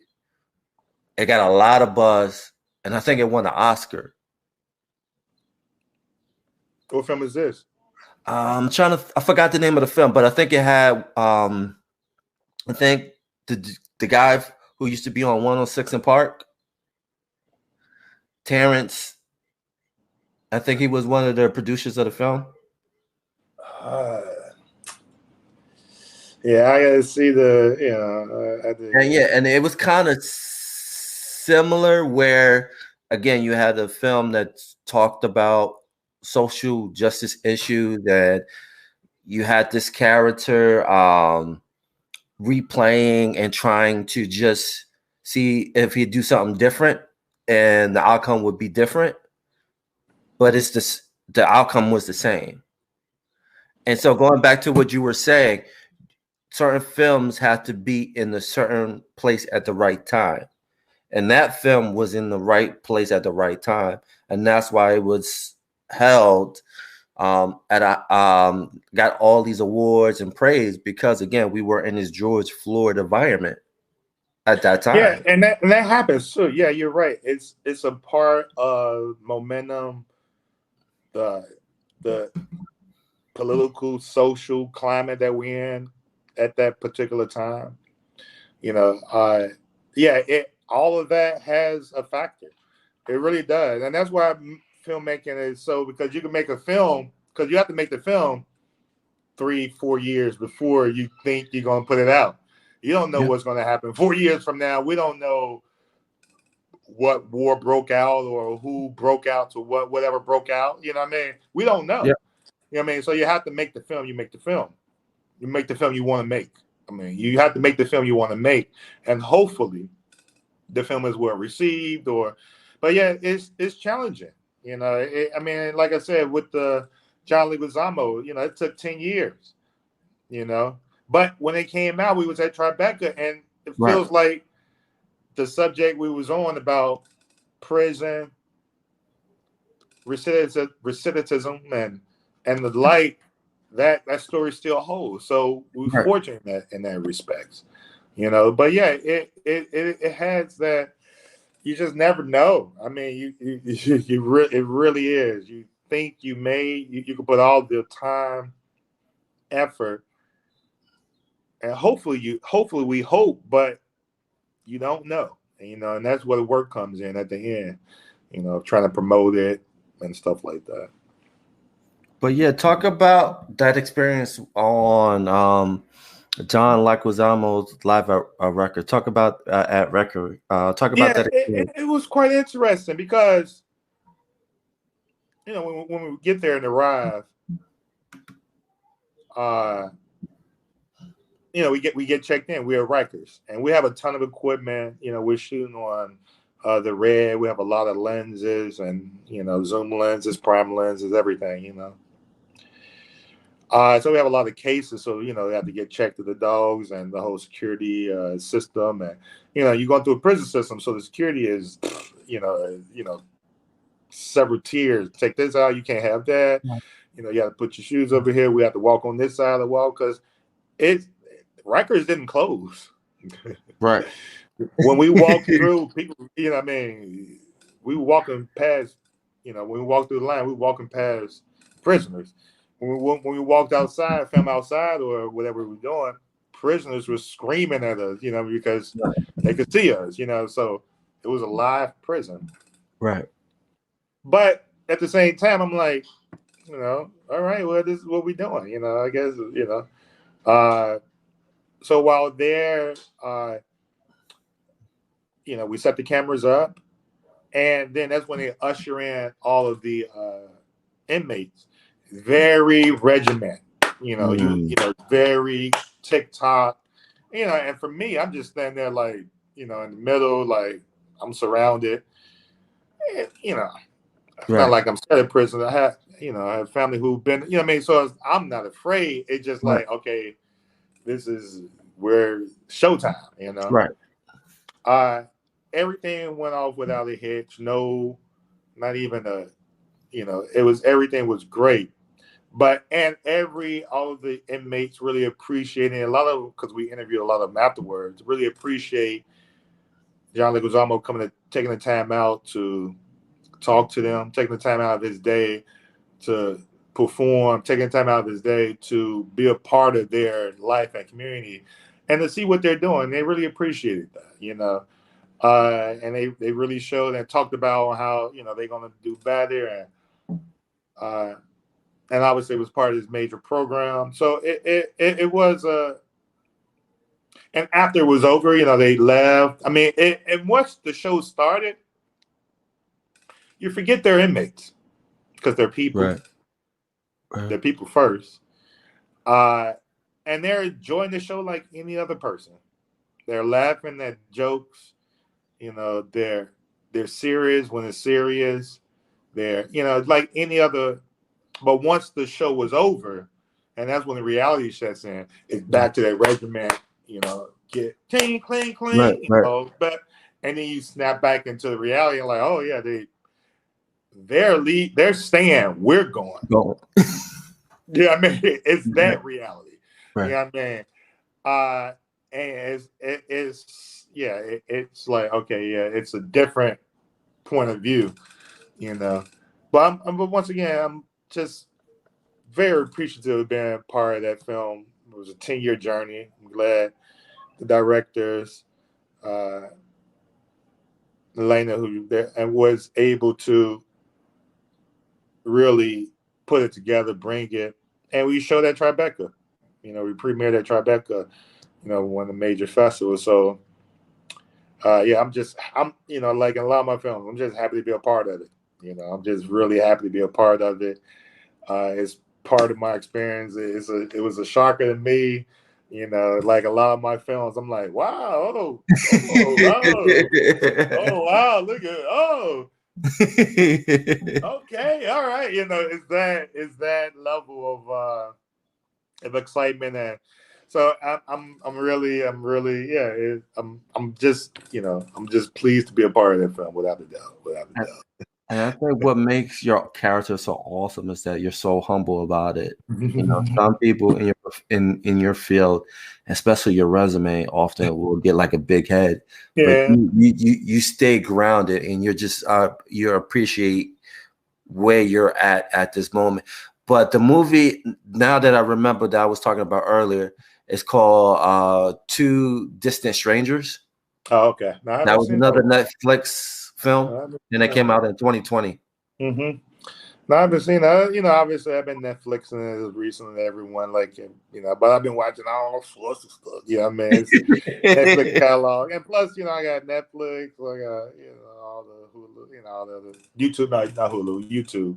It got a lot of buzz, and I think it won an Oscar. What film is this? I forgot the name of the film, but I think it had I think the guy who used to be on 106 in Park, Terrence. I think he was one of the producers of the film. Yeah, I gotta see the, And it was kind of similar where, again, you had a film that talked about social justice issues, and you had this character replaying and trying to just see if he'd do something different and the outcome would be different, but it's this, the outcome was the same. And so going back to what you were saying, certain films have to be in a certain place at the right time. And that film was in the right place at the right time. And that's why it was held got all these awards and praise, because again, we were in this George Floyd environment at that time. Yeah, and that happens too. Yeah, you're right. It's a part of momentum, the political, social climate that we're in at that particular time. All of that has a factor. It really does, and that's why filmmaking is so, because you can make a film, because you have to make the film 3-4 years before you think you're going to put it out. You don't know what's going to happen 4 years from now. We don't know what war broke out or who broke out to whatever broke out. You know what I mean? We don't know. Yeah. You know what I mean? So you have to make the film. You make the film. You make the film you want to make. I mean, you have to make the film you want to make, and hopefully, the film is well received. But yeah, it's challenging. Like I said, with the John Leguizamo, it took 10 years. But when it came out, we was at Tribeca, and it feels like the subject we was on about prison, recidivism, and the like, that story still holds. So we're fortunate in that respect, But yeah, it has that. You just never know. I mean, it really is. You think you can put all the time, effort, and hopefully we hope, but you don't know. And that's where the work comes in at the end. Trying to promote it and stuff like that. But yeah, talk about that experience on John Leguizamo's live record. Talk about at record. Talk about that experience. It was quite interesting because when we get there and arrive, we get checked in. We are Rikers, and we have a ton of equipment. We're shooting on the Red. We have a lot of lenses and zoom lenses, prime lenses, everything. So we have a lot of cases. So they have to get checked to the dogs and the whole security system, and you're going through a prison system, so the security is several tiers. Take this out, you can't have that. You got to put your shoes over here. We have to walk on this side of the wall because Rikers didn't close. Right. When we walked through, people, we were walking past, when we walked through the line, we were walking past prisoners. When we walked outside, film outside or whatever we were doing, prisoners were screaming at us, because they could see us, so it was a live prison. Right. But at the same time, I'm like, all right, well, this is what we're doing, I guess, so while there, we set the cameras up, and then that's when they usher in all of the inmates. Very regiment, very TikTok, and for me, I'm just standing there like, in the middle, like I'm surrounded. And, it's not like I'm scared of prison. I have family who've been, so I'm not afraid. It's just like, okay, this is where showtime, Right. Everything went off without a hitch. No, not even everything was great. But all of the inmates really appreciated, a lot of them, because we interviewed a lot of them afterwards, really appreciate John Leguizamo taking the time out to talk to them, taking the time out of his day to perform, taking the time out of his day to be a part of their life and community, and to see what they're doing. They really appreciated that, and they really showed and talked about how they're going to do better, and and obviously it was part of his major program. So it was and after it was over, they left. I mean, and once the show started, you forget they're inmates because they're people. Right. They're people first. And they're enjoying the show like any other person. They're laughing at jokes. They're serious when it's serious. They're, like any other. But once the show was over, and that's when the reality sets in, it's back to that regiment, get clean, clean, clean, Right. but and then you snap back into the reality and like, oh yeah, they're staying, we're going. Yeah, I mean, it's that reality. Right. You know what I mean? And it's like, okay, yeah, it's a different point of view, But but once again, I'm just very appreciative of being part of that film. It was a 10-year journey. I'm glad the directors, Elena, who there and was able to really put it together, bring it, and we showed at Tribeca. We premiered at Tribeca, one of the major festivals. So, I'm like in a lot of my films, I'm just happy to be a part of it. I'm just really happy to be a part of it. It's part of my experience. It was a shocker to me. Like a lot of my films, I'm like, wow, oh, wow, look at, okay, all right. It's that level of excitement, and so I'm really, yeah. I'm just pleased to be a part of that film without a doubt. And I think what makes your character so awesome is that you're so humble about it. Some people in your field, especially your resume, often will get like a big head. Yeah. But you stay grounded, and you're just you appreciate where you're at this moment. But the movie, now that I remember that I was talking about earlier, is called Two Distant Strangers. Oh, okay. That was another Netflix film, and it came out in 2020. Mm-hmm. No, I haven't seen that. Obviously I've been Netflixing it recently. Everyone but I've been watching all sorts of stuff. Yeah, I mean, it's Netflix catalog, and plus, I got Netflix, I got all the Hulu, all the other YouTube, not Hulu, YouTube.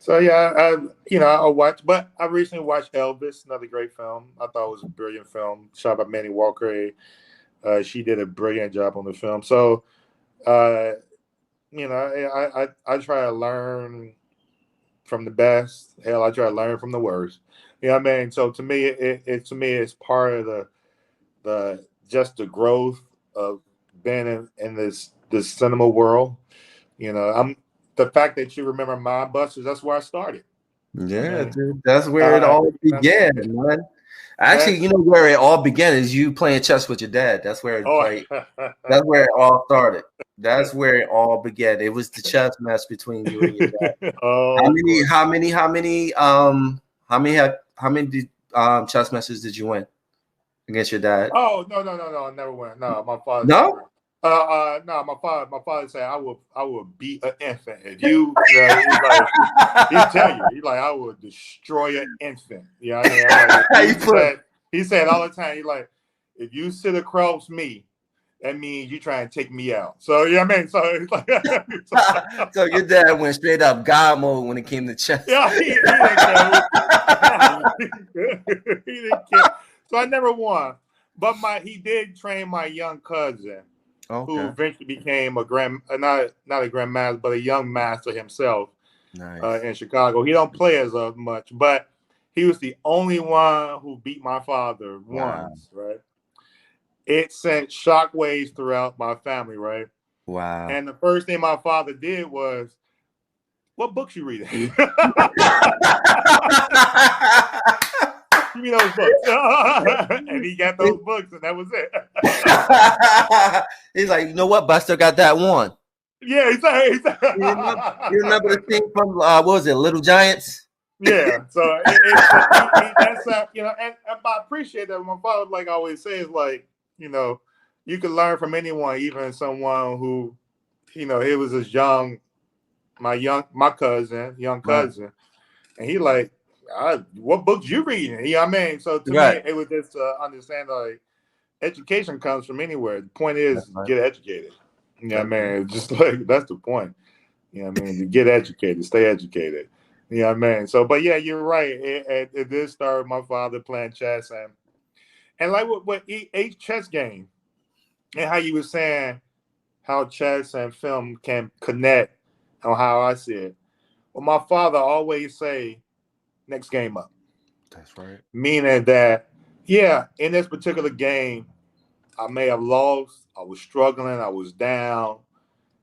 So yeah, I watched, but I recently watched Elvis, another great film. I thought it was a brilliant film, shot by Manny Walker. She did a brilliant job on the film. So, I try to learn from the best. Hell, I try to learn from the worst. You know what I mean? So to me, it's part of the just the growth of being in this cinema world. I'm the fact that you remember Mob Busters. That's where I started. Yeah, dude, that's where it all began, man. Actually, where it all began is you playing chess with your dad. That's where that's where it all started. That's where it all began. It was the chess match between you and your dad. How many chess matches did you win against your dad? Oh, no, I never went. No, my father. No? No, my father said I will beat an infant. If you, he'd tell you, he's like, I will destroy an infant. Yeah, he said all the time, he's like, if you sit across me, that means you try and take me out. So yeah, I mean, so it's like, so your dad went straight up God mode when it came to chess. Yeah, he didn't care. He didn't care. So I never won, but he did train my young cousin. Okay. Who eventually became not a grandmaster, but a young master himself. Nice. In Chicago. He don't play as much, but he was the only one who beat my father once, right? It sent shockwaves throughout my family, right? Wow. And the first thing my father did was, what books you reading? Give me those books. And he got those books, and that was it. He's like, you know what, Buster got that one. Yeah, exactly. You remember the thing from what was it, Little Giants? Yeah. So that's and I appreciate that. My father, like I always says, like, you can learn from anyone, even someone who, he was as young cousin, right. And he like, what books you reading? You know what I mean? So to me, it was just understand like education comes from anywhere. The point is get educated. You know what I mean? Just like that's the point. You know what I mean? To get educated, stay educated. You know what I mean? So, but yeah, you're right. It did start with my father playing chess and like what each chess game and how you were saying how chess and film can connect on how I see it. Well, my father always say, next game up. That's right. Meaning that, yeah, in this particular game, I may have lost. I was struggling. I was down.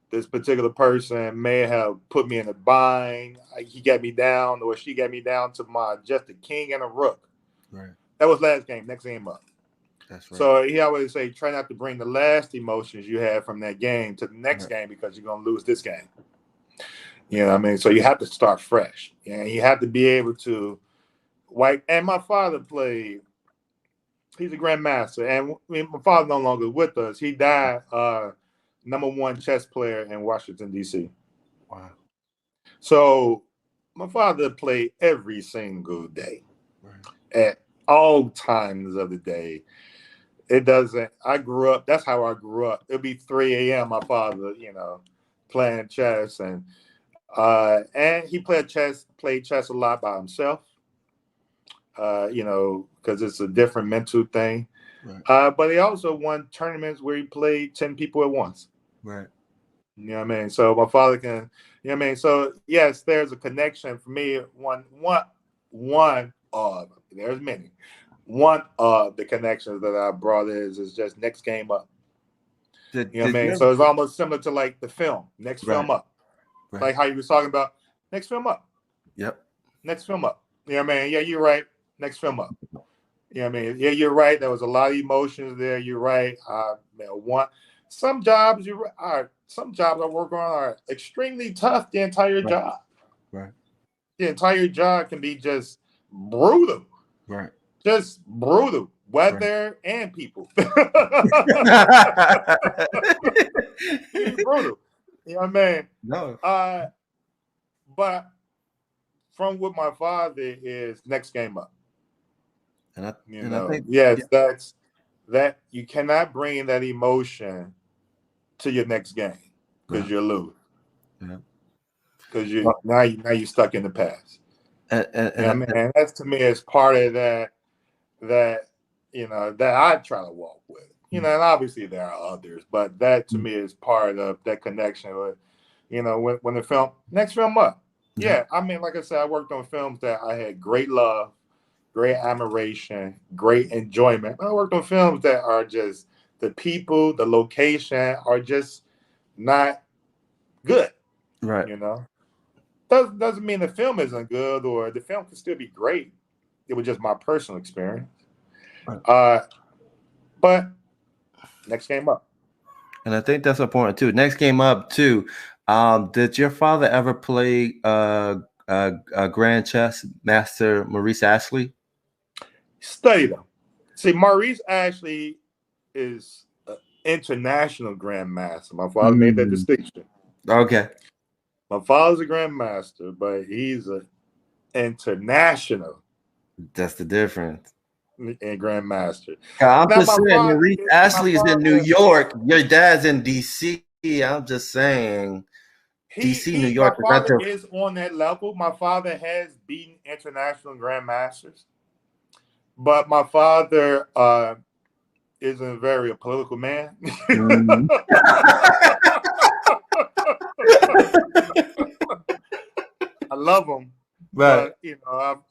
This particular person may have put me in a bind. He got me down, or she got me down to just a king and a rook. Right. That was last game. Next game up. That's right. So he always say, try not to bring the last emotions you had from that game to the next game because you're gonna lose this game. You know what I mean? So you have to start fresh. And you have to be able to wipe. And my father played. He's a grandmaster, and my father no longer with us. He died. #1 chess player in Washington, D.C. Wow. So my father played every single day at all times of the day. I grew up, that's how I grew up. It'd be 3 a.m. My father, playing chess and he played chess a lot by himself, because it's a different mental thing. Right. But he also won tournaments where he played 10 people at once. Right. You know what I mean? So my father can, you know what I mean? So yes, there's a connection for me. There's many. One of the connections that I brought is just next game up. You know what I mean? So it's almost similar to like the film, next film up. Right. Like how you was talking about next film up. Yep. Next film up. You know what I mean? Yeah, you're right. Next film up. You know what I mean? Yeah, you're right. There was a lot of emotions there. You're right. Some jobs I work on are extremely tough. The entire job. Right. The entire job can be just brutal. Right. Just brutal. Weather and people. Brutal. You know what I mean? No. But from what my father is next game up. I think that's that you cannot bring that emotion to your next game because you'll lose. Yeah. Because now you're stuck in the past. And that's to me is part of that that I try to walk with. And obviously there are others, but that to me is part of that connection with, when the film next film up. Yeah, I mean, like I said, I worked on films that I had great love, great admiration, great enjoyment. I worked on films that are just the people, the location are just not good. Right. Doesn't mean the film isn't good or the film can still be great. It was just my personal experience. Right. But next game up. And I think that's important too. Next game up too. Did your father ever play Grand Chess Master Maurice Ashley? Studied him. See, Maurice Ashley is an international grandmaster. My father made that distinction. Okay. My father's a grandmaster, but he's an international. That's the difference. And grandmaster. I'm just saying, Maurice Ashley is in New York. Your dad's in DC. I'm just saying, DC, New York. My father is on that level. My father has beaten international grandmasters, but my father isn't very a political man. Mm-hmm. I love him. Right. But,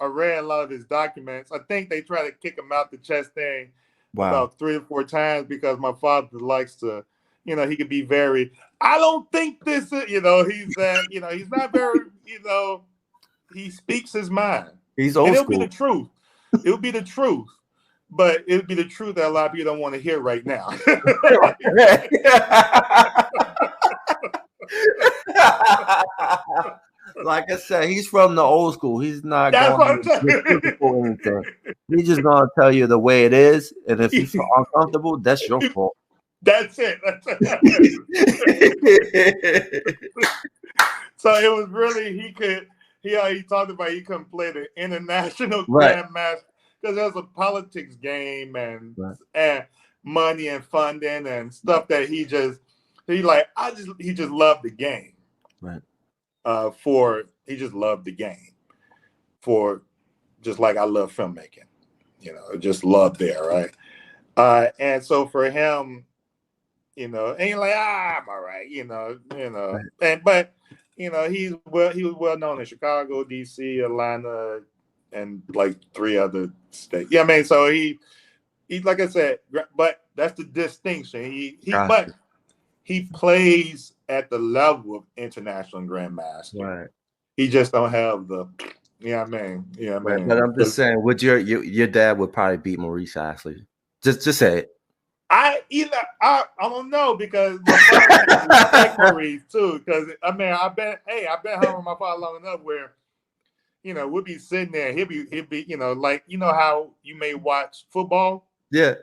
I read a lot of his documents. I think they try to kick him out the chess thing about 3 or 4 times because my father likes to, he could be very, I don't think this is, he's that, he's not very, he speaks his mind. He's old school. It'll be the truth. It'll be the truth. But it'll be the truth that a lot of people don't want to hear right now. Like I said, he's from the old school. He's not going to anything. He's just going to tell you the way it is. And if you feel uncomfortable, that's your fault. That's it. So it was really, he talked about he couldn't play the international Right. grandmaster because there's a politics game and Right. money and funding and stuff that he just loved the game. Right. He just loved the game for just like I love filmmaking, just love there, right? And so for him, ain't like I'm all right, Right. but he was well known in Chicago, DC, Atlanta, and like 3 other states. Yeah, I mean, so he like I said, but that's the distinction. But Gotcha. he plays at the level of international grandmaster. Right. He just don't have the, I mean, Right. But I'm just saying, would your dad would probably beat Maurice Ashley? Just say it. I don't know because my father can respect Maurice too. Because I mean, I've been home with my father long enough where, we'll be sitting there. He'll be, like how you may watch football. Yeah.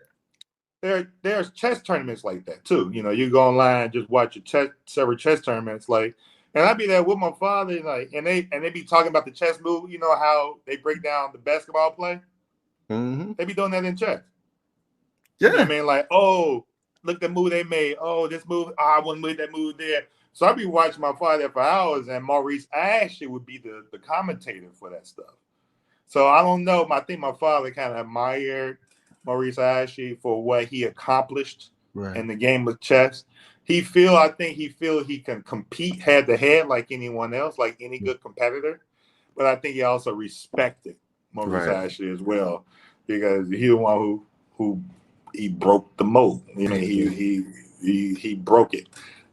There's chess tournaments like that too. You go online, just watch several chess tournaments. Like, and I'd be there with my father, like, and they be talking about the chess move. You know how they break down the basketball play. Mm-hmm. They be doing that in chess. Yeah. You know what I mean? Like, oh, look the move they made. Oh, this move, I wouldn't move that move there. So I'd be watching my father for hours, and Maurice Ashley would be the commentator for that stuff. So I don't know. I think my father kind of admired Maurice Ashley for what he accomplished in the game of chess. I think he feel he can compete head to head like anyone else, like any good competitor. But I think he also respected Maurice Ashley as well because he the one who he broke the mold. I mean, he broke it.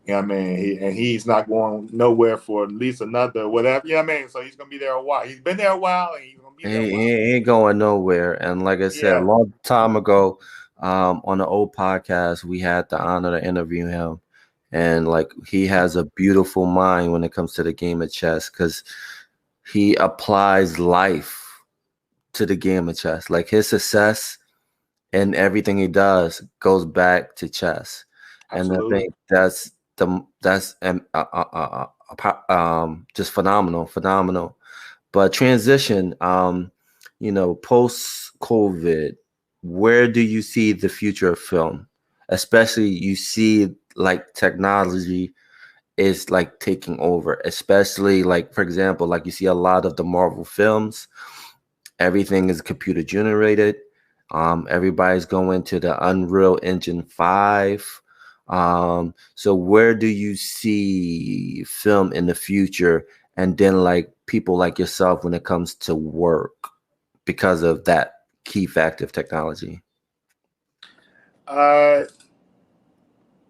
You know what I mean? He's not going nowhere for at least another whatever. You know what I mean? So he's gonna be there a while. He's been there a while, and he's gonna be there a while. He ain't going nowhere. And like I said, a long time ago, on the old podcast, we had the honor to interview him. And like he has a beautiful mind when it comes to the game of chess because he applies life to the game of chess. Like his success and everything he does goes back to chess. Absolutely. And I think that's just phenomenal. But transition, post COVID, where do you see the future of film? Especially you see like technology is like taking over, especially like, for example, like you see a lot of the Marvel films, everything is computer generated. Everybody's going to the Unreal Engine 5. So where do you see film in the future? And then like people like yourself when it comes to work because of that key factor of technology?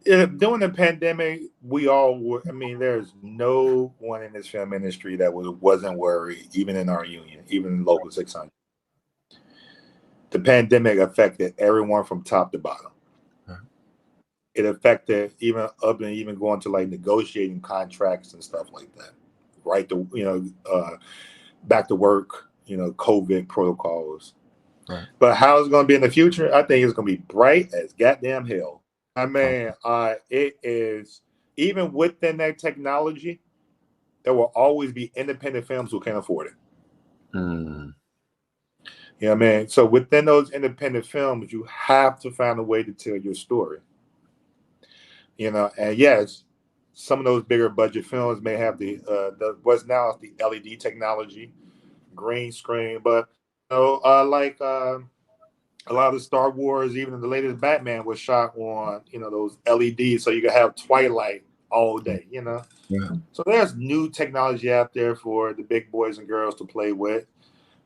During the pandemic, we all were. I mean, there's no one in this film industry that wasn't worried, even in our union, even in Local 600. The pandemic affected everyone from top to bottom. It affected even up and even going to like negotiating contracts and stuff like that. Right to back to work, COVID protocols. Right. But how it's going to be in the future, I think it's going to be bright as goddamn hell. I mean, it is, even within that technology, there will always be independent films who can't afford it. Mm. You know what I mean? So within those independent films, you have to find a way to tell your story. And yes, some of those bigger budget films may have the what's now the LED technology, green screen, but like a lot of the Star Wars, even the latest Batman was shot on those LEDs, so you can have twilight all day. Yeah. So there's new technology out there for the big boys and girls to play with,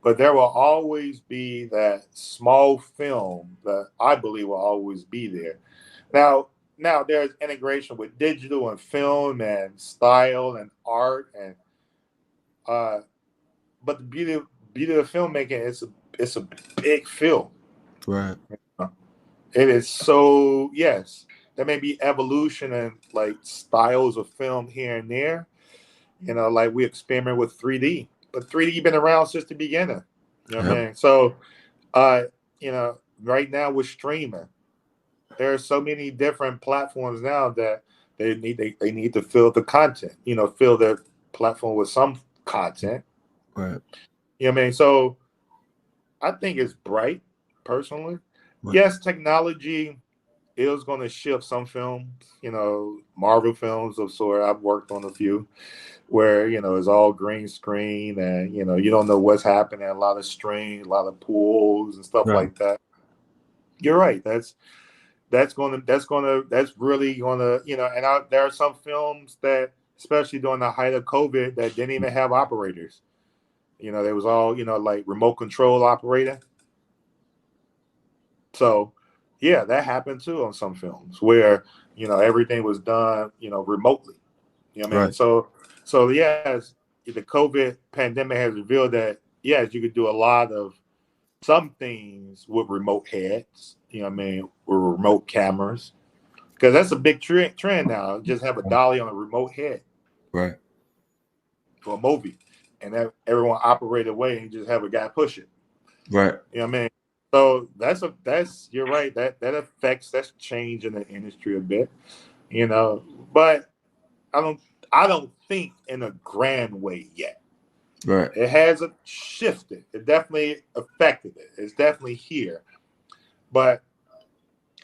but there will always be that small film that I believe will always be there. Now there's integration with digital and film and style and art and but the beauty of filmmaking it's a big film. Right. It is so, yes, there may be evolution and like styles of film here and there. Like we experiment with 3D, but 3D been around since the beginning. You know what I mean? So, right now with streaming, there are so many different platforms now that they need to fill the content. Fill their platform with some content, Right. You know what I mean? So I think it's bright, personally. Right. Yes, technology is going to shift some films, Marvel films of sort. I've worked on a few where, it's all green screen and, you don't know what's happening. A lot of strain, a lot of pools and stuff Right. like that. You're right. That's really gonna, there are some films that, especially during the height of COVID, that didn't even have operators. They was all, like remote control operator. So yeah, that happened too on some films where, everything was done, remotely. You know what I mean? Right. So yes, the COVID pandemic has revealed that yes, you could do a lot of some things with remote heads, with remote cameras. Because that's a big trend now. Just have a dolly on a remote head Right. for a movie, and everyone operate away and just have a guy push it. Right. You know what I mean? So that's you're right. That's change in the industry a bit. But I don't I don't think in a grand way yet. Right. It hasn't shifted. It definitely affected it. It's definitely here, but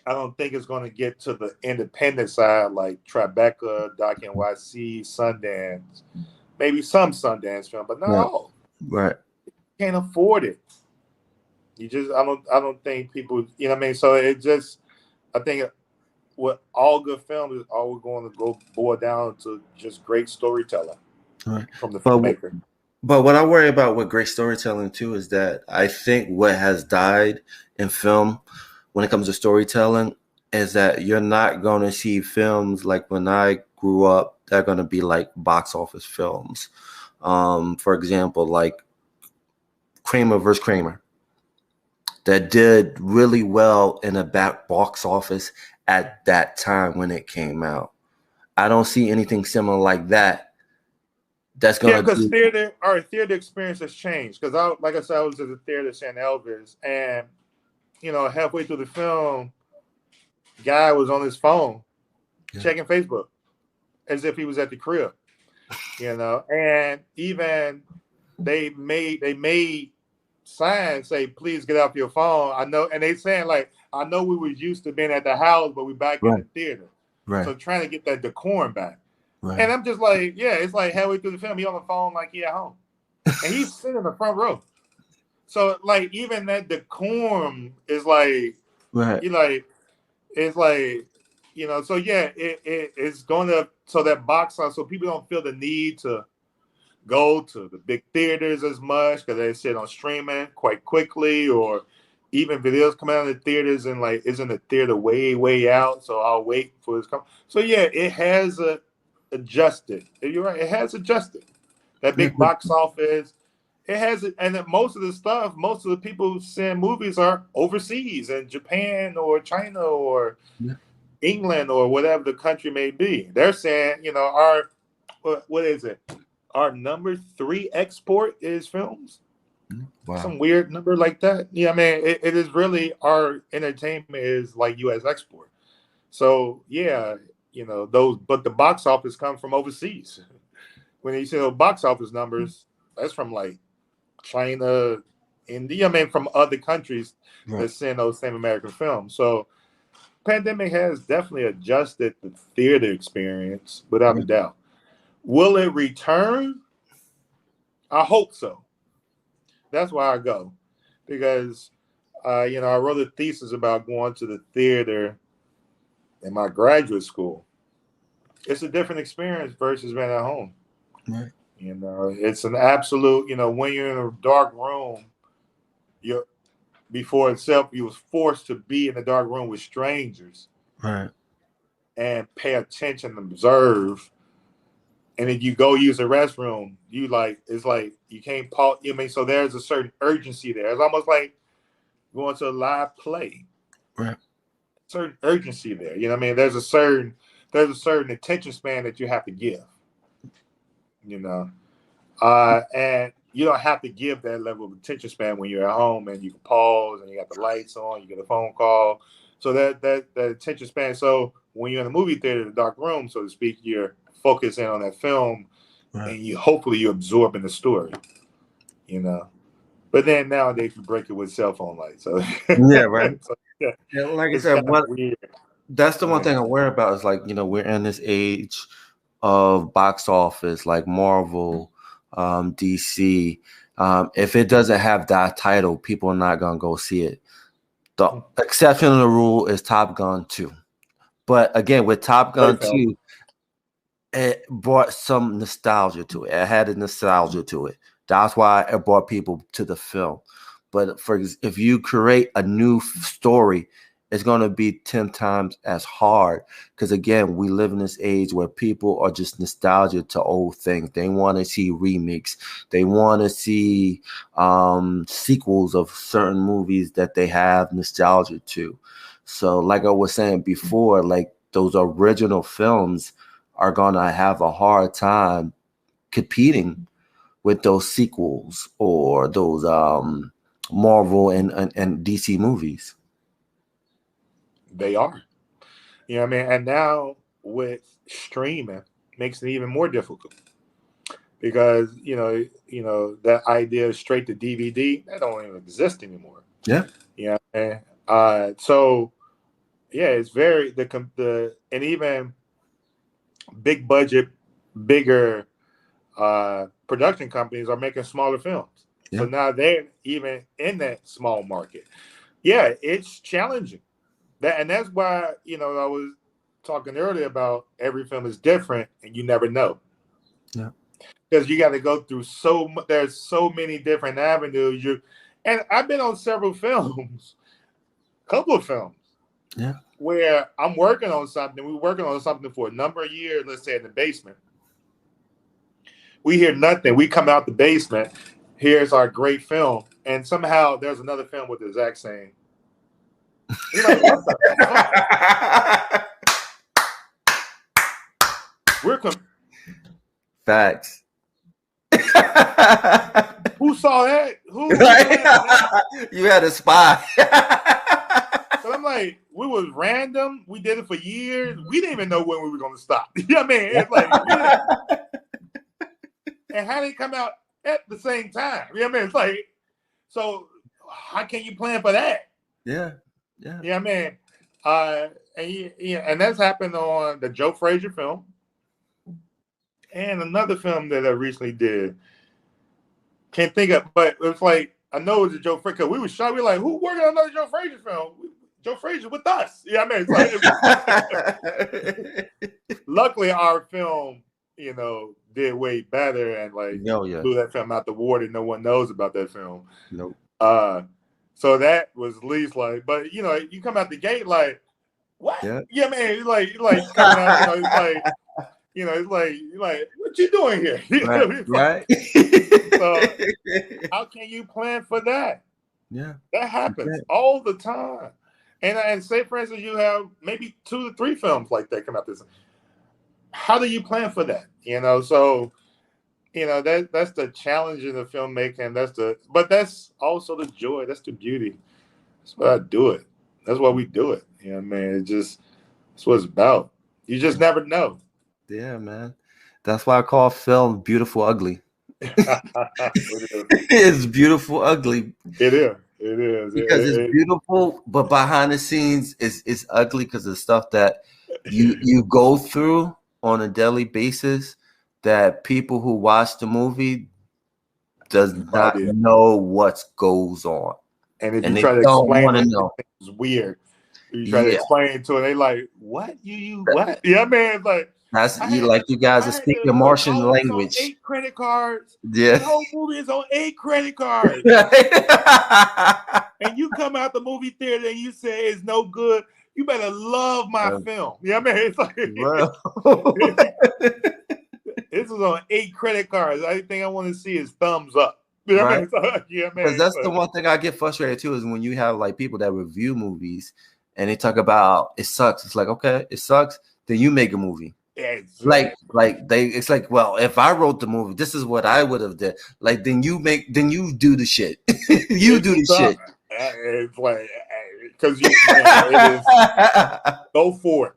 I don't think it's going to get to the independent side like Tribeca, Doc NYC, Sundance, maybe some Sundance film, but not Right. all. Right. Can't afford it. I don't think people, what I mean? So I think what all good films is always going to go boil down to just great storytelling Right. from the But filmmaker. But what I worry about with great storytelling too is that I think what has died in film when it comes to storytelling is that you're not going to see films like when I grew up, they're going to be like box office films. For example, like Kramer versus Kramer, that did really well in the back box office at that time when it came out. I don't see anything similar like that. That's Yeah, going to because do. our theater experience has changed. Because like I said, I was at the theater seeing Elvis, and halfway through the film, guy was on his phone checking Facebook as if he was at the crib. And even they made signs say, "Please get off your phone." I know, and they saying like, "I know we was used to being at the house, but we back in Right. the theater." Right. So trying to get that decorum back. Right. And I'm just like, yeah, it's like halfway through the film, he on the phone like he at home, and he's sitting in the front row. So like even that decorum is like, Right. you like, it's like, So yeah, it's going to so that box office, so people don't feel the need to go to the big theaters as much because they sit on streaming quite quickly, or even videos come out of the theaters and like isn't the theater way out, so I'll wait for this come. So yeah, it has adjusted. You're right, it has adjusted. That Yeah. big box office, it has it, and most of the stuff, most of the people seeing movies are overseas in Japan or China or Yeah. England or whatever the country may be. They're saying, our what is it? Our number 3 export is films. Wow. Some weird number like that. Yeah, I mean, it is really our entertainment is like U.S. export. So yeah, those, but the box office comes from overseas. When you see those box office numbers, that's from like China, India. I mean, from other countries Right. that send those same American films. So pandemic has definitely adjusted the theater experience without a Right. doubt. Will it return? I hope so. That's why I go, because I wrote a thesis about going to the theater in my graduate school. It's a different experience versus being at home. Right. It's an absolute. When you're in a dark room, you before itself, you was forced to be in a dark room with strangers Right. and pay attention and observe. And if you go use the restroom, it's like you can't pause. I mean, so there's a certain urgency there. It's almost like going to a live play. Right. Certain urgency there. You know what I mean? There's a certain attention span that you have to give. And you don't have to give that level of attention span when you're at home and you can pause and you got the lights on, you get a phone call. So that attention span. So when you're in a movie theater, the dark room, so to speak, you're focusing on that film Right. and you hopefully you absorb in the story. you know. But then nowadays you break it with cell phone lights. So Yeah, right. so, yeah, Yeah, like I it's said, kind what of weird. that's the one Yeah. thing I worry about is like, we're in this age of box office like Marvel, DC. If it doesn't have that title, people are not gonna go see it. The exception of the rule is Top Gun 2. But again, with Top Gun Great film. 2, it brought some nostalgia to it. It had a nostalgia to it. That's why it brought people to the film. But if you create a new story, it's going to be 10 times as hard. Because again, we live in this age where people are just nostalgia to old things. They want to see remakes. They want to see sequels of certain movies that they have nostalgia to. So like I was saying before, like those original films are going to have a hard time competing with those sequels or those Marvel and DC movies. They are. You know what I mean? And now with streaming makes it even more difficult because that idea of straight to DVD that don't even exist anymore. Yeah. Yeah. So yeah, it's very and even big budget, bigger production companies are making smaller films. Yeah. So now they're even in that small market. Yeah, it's challenging. That's why I was talking earlier about every film is different and you never know. Yeah. Because you got to go through there's so many different avenues. And I've been on several films, couple of films. Yeah. Where I'm working on something. We're working on something for a number of years, let's say in the basement. We hear nothing. We come out the basement. Here's our great film. And somehow there's another film with the exact same. You're like, what the fuck? Facts. Who saw that? Who? You had a spy. So I'm like, we was random. We did it for years. We didn't even know when we were going to stop. You know what I mean? It's like, and how they come out at the same time? You know what I mean? It's like, so how can you plan for that? Yeah. Yeah. You know what I mean? And that's happened on the Joe Frazier film. And another film that I recently did. Can't think of, but it's like, I know it was a Joe Frazier. We were shocked. We were like, who working on another Joe Frazier film? Joe Frazier with us. Yeah, I mean, it's like, luckily our film, did way better and blew that film out the water. No one knows about that film. Nope. So that was at least like, but you come out the gate like, what? Yeah, man, it's like coming out. It's like, what you doing here? Right. So how can you plan for that? Yeah, that happens all the time. And say, for instance, you have maybe 2 to 3 films like that come out this. How do you plan for that? So that's the challenge in the filmmaking. But that's also the joy. That's the beauty. That's why I do it. That's why we do it. Man, that's what it's about. You just never know. Yeah, man. That's why I call film beautiful ugly. It's beautiful ugly. It is. It is. Because it's beautiful, but behind the scenes it's ugly because of stuff that you go through on a daily basis that people who watch the movie does not know what goes on. And if you try to explain it, it's weird. You try to explain to it, they like, what? You what? Yeah, man. It's like you guys are speaking Martian language. 8 credit cards. Yeah. The whole movie is on 8 credit cards. And you come out the movie theater and you say it's no good. You better love my film. Yeah, man. It's like this is on 8 credit cards. The only thing I want to see is thumbs up. You know right? Yeah, man. Because that's the one thing I get frustrated too is when you have like people that review movies and they talk about it sucks. It's like, okay, it sucks. Then you make a movie. Exactly. It's like, well, if I wrote the movie, this is what I would have did. Like, then you do the shit. You do the shit. It's like, because go for it.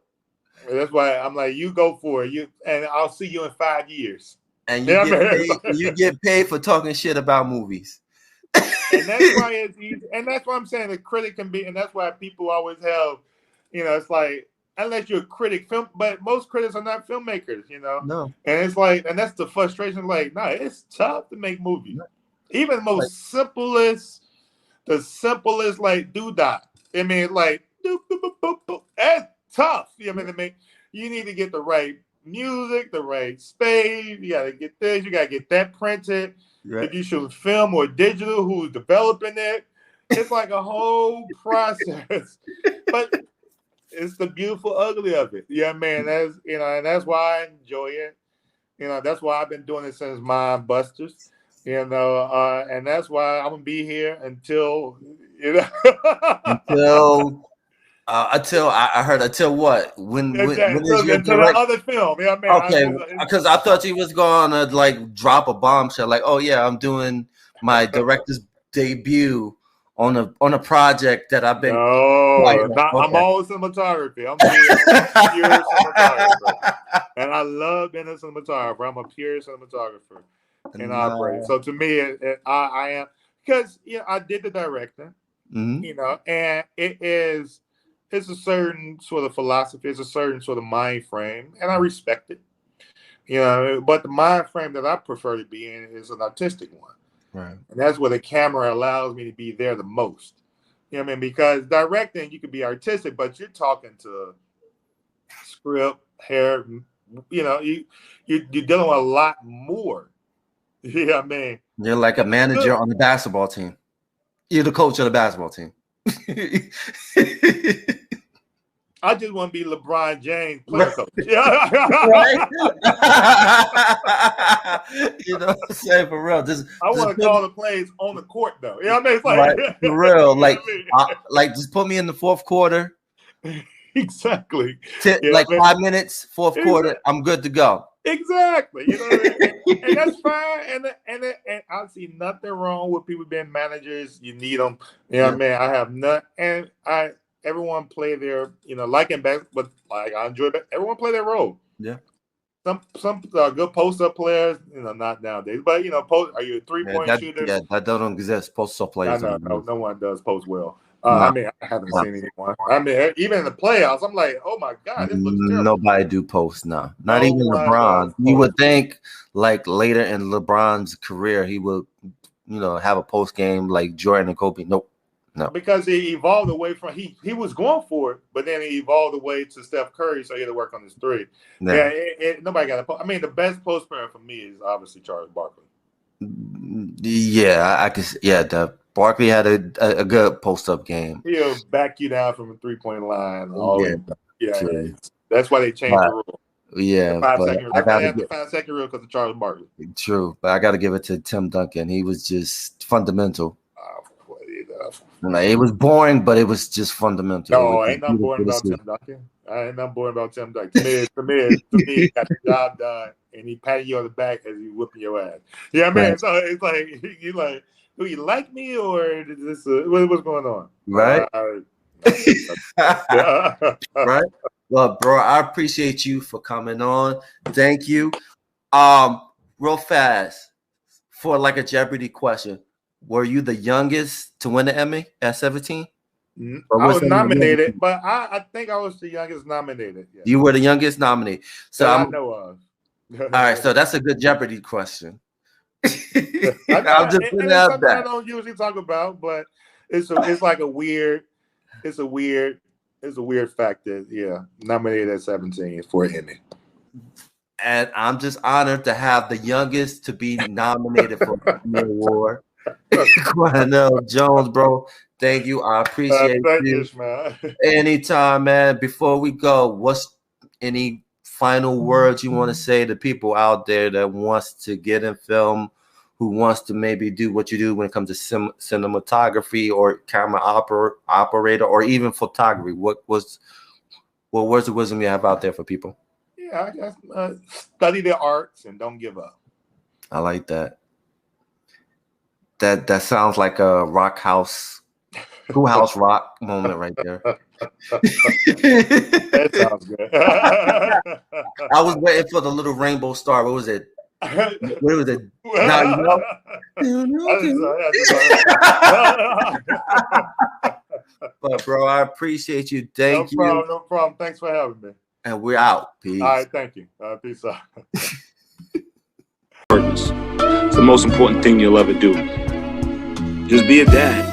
That's why I'm like, you go for it. And I'll see you in 5 years. And Yeah, man. you get paid for talking shit about movies. And that's why it's easy. And that's why I'm saying the critic can be, and that's why people always have, it's like, unless you're a critic, but most critics are not filmmakers, No. And it's like, and that's the frustration. Like, no, it's tough to make movies. Even the most simplest like doodah. I mean, like, doop, doop, doop, doop, doop. That's tough. You know what I mean? You need to get the right music, the right space. You got to get this. You got to get that printed. Right. If you shoot film or digital, who's developing it? It's like a whole process. But it's the beautiful ugly of it. Yeah, man. That's and that's why I enjoy it. That's why I've been doing it since Mind Busters. And that's why I'm gonna be here until until I heard until what? When is your until the other film? Yeah, man. Okay, because I thought you was gonna like drop a bombshell, like, oh yeah, I'm doing my director's debut on a project that I've been. I'm always cinematography. I'm pure cinematographer, and I love being a cinematographer. I'm a pure cinematographer and operator. So to me, I am, because I did the directing, and it's a certain sort of philosophy, it's a certain sort of mind frame, and I respect it. But the mind frame that I prefer to be in is an artistic one. Right. And that's where the camera allows me to be there the most. Because directing, you can be artistic, but you're talking to script, hair, you're dealing with a lot more. Yeah, man. You're like a manager on the basketball team. You're the coach of the basketball team. I just want to be LeBron James player coach. Right? You know what I'm saying? For real. I want to call the plays on the court, though. You know what I mean? It's like, right, for real. Like, just put me in the fourth quarter. Exactly. 5 minutes, fourth quarter, I'm good to go. Exactly. You know what I mean? And that's fine. And I see nothing wrong with people being managers. You need them. You know what I mean? I have none. And everyone play their, like in back, but like I enjoy that. Everyone play their role. Yeah. Some good post-up players, not nowadays. But are you a 3-point shooter? Yeah, that don't exist. Post-up players. No one does post well. I mean, I haven't seen anyone. I mean, even in the playoffs, I'm like, oh my god, this looks terrible. Nobody do post now. Not even LeBron. You would think like later in LeBron's career, he would, have a post game like Jordan and Kobe. Nope. No. Because he evolved away from he was going for it, but then he evolved away to Steph Curry, so he had to work on his three. Yeah, nobody got a. I mean, the best post player for me is obviously Charles Barkley. Yeah, I can. Yeah, Barkley had a good post up game. He'll back you down from a 3-point line. Yeah. That's why they changed the rule. Yeah, I gotta have the 5-second rule because of Charles Barkley. True, but I got to give it to Tim Duncan. He was just fundamental. Like, it was boring, but it was just fundamental. No, ain't nothing boring about Tim Duncan. I ain't nothing boring about Tim Duncan. To me, he got the job done, and he patting you on the back as he whipping your ass. Yeah, man. Right. So it's like you like, do you like me or is this what's going on? Right. Right. Well, bro, I appreciate you for coming on. Thank you. Real fast for like a Jeopardy question. Were you the youngest to win the Emmy at 17? I was nominated, but I think I was the youngest nominated. Yeah. You were the youngest nominated. So I know of. All right, so that's a good Jeopardy question. I'm just putting it out there. I don't usually talk about, but it's like a weird fact that nominated at 17 for an Emmy. And I'm just honored to have the youngest to be nominated for an Emmy award. Quenell Jones, bro. Thank you. I appreciate you. Man. Anytime, man. Before we go, what's any final words you want to say to people out there that wants to get in film, who wants to maybe do what you do when it comes to cinematography or camera operator or even photography? What words of wisdom you have out there for people? Yeah, I guess study the arts and don't give up. I like that. That sounds like a rock house, Cool House Rock moment right there. That sounds good. I was waiting for the little rainbow star. What was it? What was it? Now you know. But bro, I appreciate you. Thank you. No problem. Thanks for having me. And we're out. Peace. All right, thank you. Peace out. Purpose. It's the most important thing you'll ever do. Just be a dad.